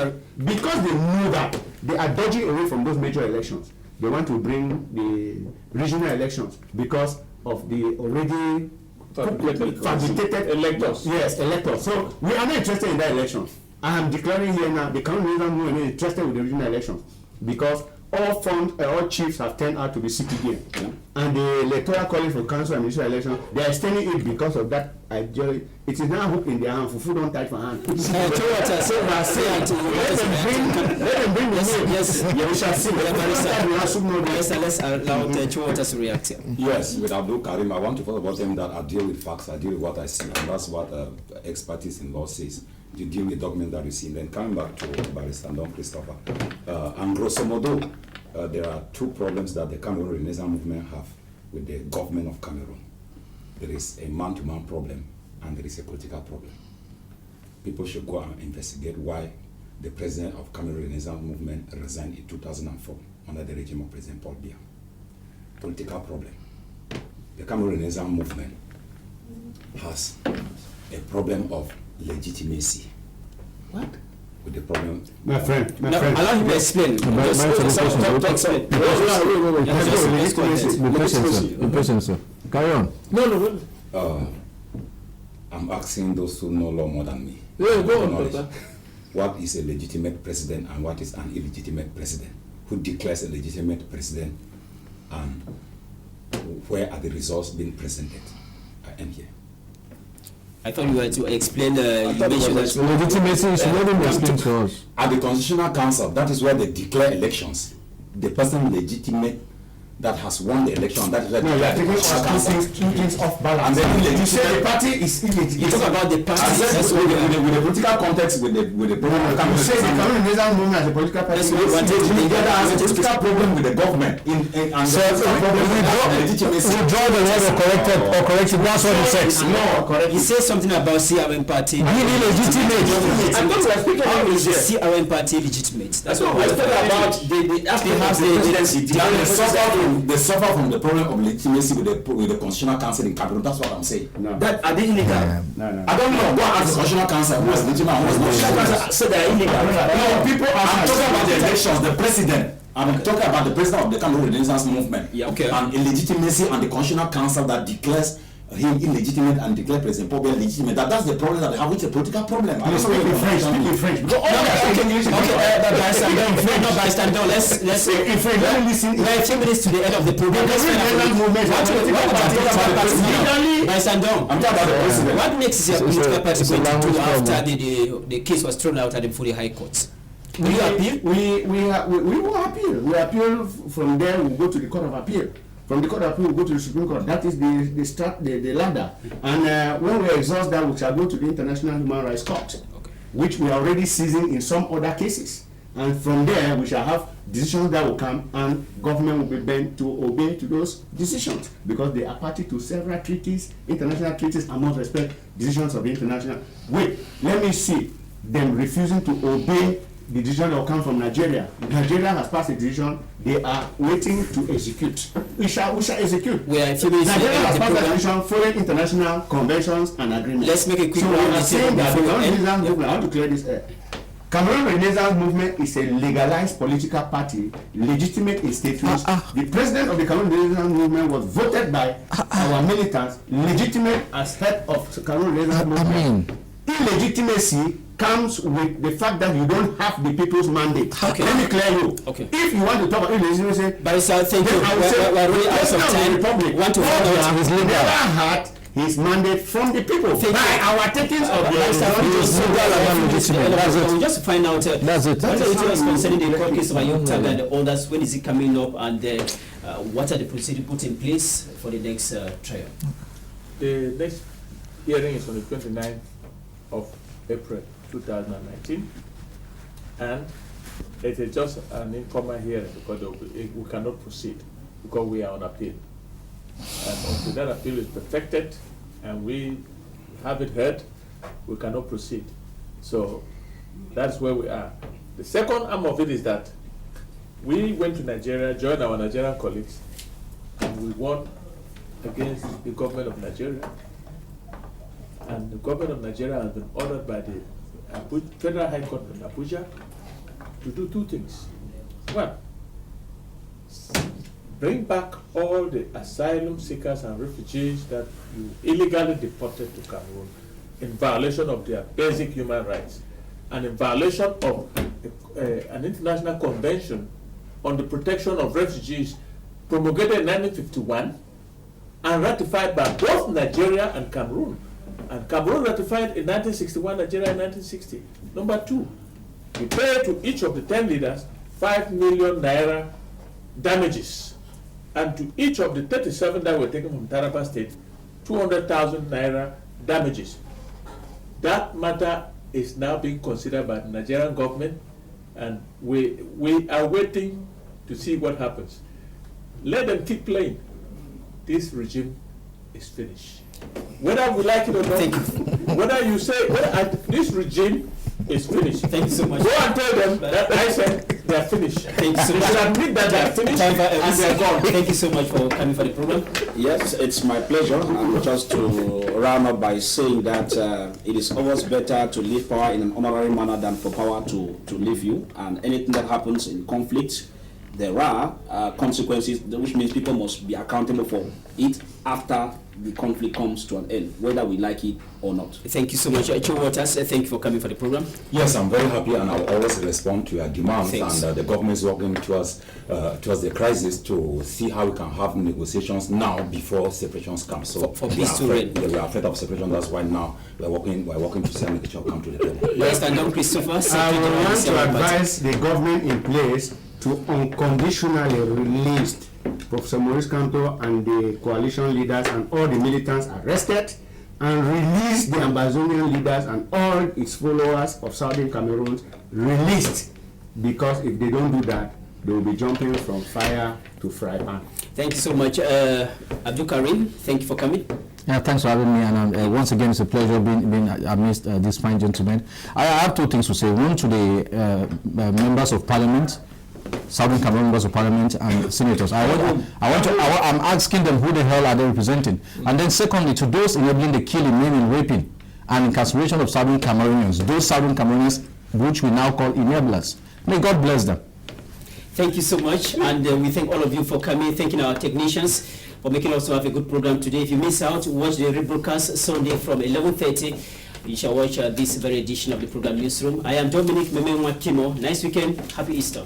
because they know that they are dodging away from those major elections. They want to bring the regional elections because of the already fabricated electors. Yes, electors. So we are not interested in that election. I am declaring here now the Cameroon are not interested with the regional elections because all chiefs have turned out to be CPDM. And the electoral college for council and municipal election, they are extending it because of that ideology. It is now hooked in their hand. Fufu don't tie for hand. Let them bring the name. Yes, we shall see. Let's allow the Chiwata to react. Yes, with Abdul Karim, I want to talk about them that I deal with facts, I deal with what I see, and that's what expertise in law says. You deal with the document that you see. Then coming back to Barrister Don Christopher, and grosso modo, there are 2 problems that the Cameroon Renaissance movement have with the government of Cameroon. There is a man-to-man problem, and there is a political problem. People should go and investigate why the president of Cameroon Renaissance movement resigned in 2004 under the regime of President Paul Biya. political problem. The Cameroon Renaissance movement has a problem of legitimacy. What? With the problem. My friend. Allow him to explain. Sir. Carry on. No. I'm asking those who know law more than me. Yeah, go on, brother. What is a legitimate president and what is an illegitimate president? Who declares a legitimate president and where are the results being presented? I am here. I thought you were to explain you mentioned that Legitimacy is not even explained to us. At the Constitutional Council, that is where they declare elections. The person legitimate that has won the election, that is where No, you are taking two things off balance. And then you say the party is illegitimate. you talk about the party. That's what with the political context, with the problem. You say the Cameroon Renaissance movement as a political party. That's what we wanted to make. There has a political problem with the government. And So withdraw the word or corrected. That's what he says. No, correct. He says something about CRM Party. Being illegitimate. I thought we were speaking How is English here. CRM Party legitimate? That's what I we're spoke about the presidency. They suffer from the problem of legitimacy with the Constitutional Council in Cameroon. That's what I'm saying. No. That are they illegal? No. I don't know. Go ask the Constitutional Council who was legitimate and who was not legitimate. So they are illegal. No, people are. I'm talking about the elections. The president. I'm talking about the president of the Cameroon Renaissance movement. Yeah, okay. And illegitimacy and the Constitutional Council that declares him illegitimate and declare President Paul Biya legitimate. That's the problem that they have, which is a political problem. Speak in French. Let's in French. Let me listen. we're 10 minutes to the end of the program. Let's find out I'm talking about the president. what next is your political party it's a going to do language after the case was thrown out at the Full High Court? Will you appeal? We will appeal. We appeal from there. We go to the Court of Appeal. From the Court of Appeal, we go to the Supreme Court. That is the ladder. And when we exhaust that, we shall go to the International Human Rights Court, which we are already seizing in some other cases. And from there, we shall have decisions that will come, and government will be bent to obey to those decisions because they are party to several treaties, international treaties, and must respect decisions of the international. Wait, let me see them refusing to obey the decision that will come from Nigeria. Nigeria has passed a decision. They are waiting to execute. We shall execute. We are a few minutes Nigeria has the passed a program. decision following international conventions and agreements. Let's make a quick So we round are of saying that the before we Cameroon end. Renaissance movement, I want to clear this air. Cameroon Renaissance movement is a legalized political party, legitimate in status. The president of the Cameroon Renaissance movement was voted by our militants, legitimate as head of Cameroon Renaissance movement. Illegitimacy comes with the fact that you don't have the people's mandate. Okay. Let me clear you. Okay. If you want to talk about illegitimacy, Barrister, thank you. then I will say We're really out of President time. the Republic Want to find out his never legal. had his mandate from the people Thank by you. our takings of Barrister, we just find out. That's it. What are the details concerning the court case of Ayuk Tag and the others? When is it coming up, and what are the procedures put in place for the next trial? The next hearing is on the 29th of April 2019, and it is just an informal hearing because we cannot proceed because we are on appeal. And until that appeal is perfected and we have it heard, we cannot proceed. So that's where we are. The second arm of it is that we went to Nigeria, joined our Nigerian colleagues, and we won against the government of Nigeria. And the government of Nigeria has been ordered by the Federal High Court in Abuja to do two things. One, bring back all the asylum seekers and refugees that you illegally deported to Cameroon in violation of their basic human rights and in violation of an international convention on the protection of refugees promulgated in 1951 and ratified by both Nigeria and Cameroon. And Cameroon ratified in 1961, Nigeria in 1960. Number two, we pay to each of the 10 leaders 5 million naira damages, and to each of the 37 that were taken from Taraba State, 200,000 naira damages. That matter is now being considered by the Nigerian government, and we are waiting to see what happens. Let them keep playing. This regime is finished. Whether we like it or not, whether you say this regime is finished. Thank you so much. Go and tell them that I said they are are finished. Thank you so much. They should admit that they are finished and they are gone. Thank you so much for coming for the program. Yes, it's my pleasure. And just to round up by saying that it is always better to leave power in an honorary manner than for power to leave you. And anything that happens in conflict, there are consequences, which means people must be accountable for it after the conflict comes to an end, whether we like it or not. Thank you so much. Joe Waters, thank you for coming for the program. Yes, I'm very happy, and I'll always respond to your demands. Thanks. And the government is working towards the crisis to see how we can have negotiations now before separations come. So for peace to reign. We are afraid of separation. That's why now we're working to see how negotiations come to the table. Yes, and Don Christopher. I would want to advise the government in place to unconditionally release Professor Maurice Kamto and the coalition leaders and all the militants arrested, and release the Ambazonian leaders and all its followers of Southern Cameroon released, because if they don't do that, they will be jumping from fire to fry pan. Thank you so much. Abdul Karim, thank you for coming. Yeah, thanks for having me, and once again, it's a pleasure being amidst these fine gentlemen. I have two things to say. One to the members of parliament, Southern Cameroon members of parliament and senators. I'm asking them who the hell are they representing? And then secondly, to those enabling the killing, maiming, raping, and incarceration of Southern Cameroonians, those Southern Cameroonians which we now call enablers. May God bless them. Thank you so much, and we thank all of you for coming, thanking our technicians for making us have a good program today. If you miss out, watch the rebroadcast Sunday from 11:30. You shall watch this very edition of the program Newsroom. I am Dominic Mememwa Kimo. Nice weekend. Happy Easter.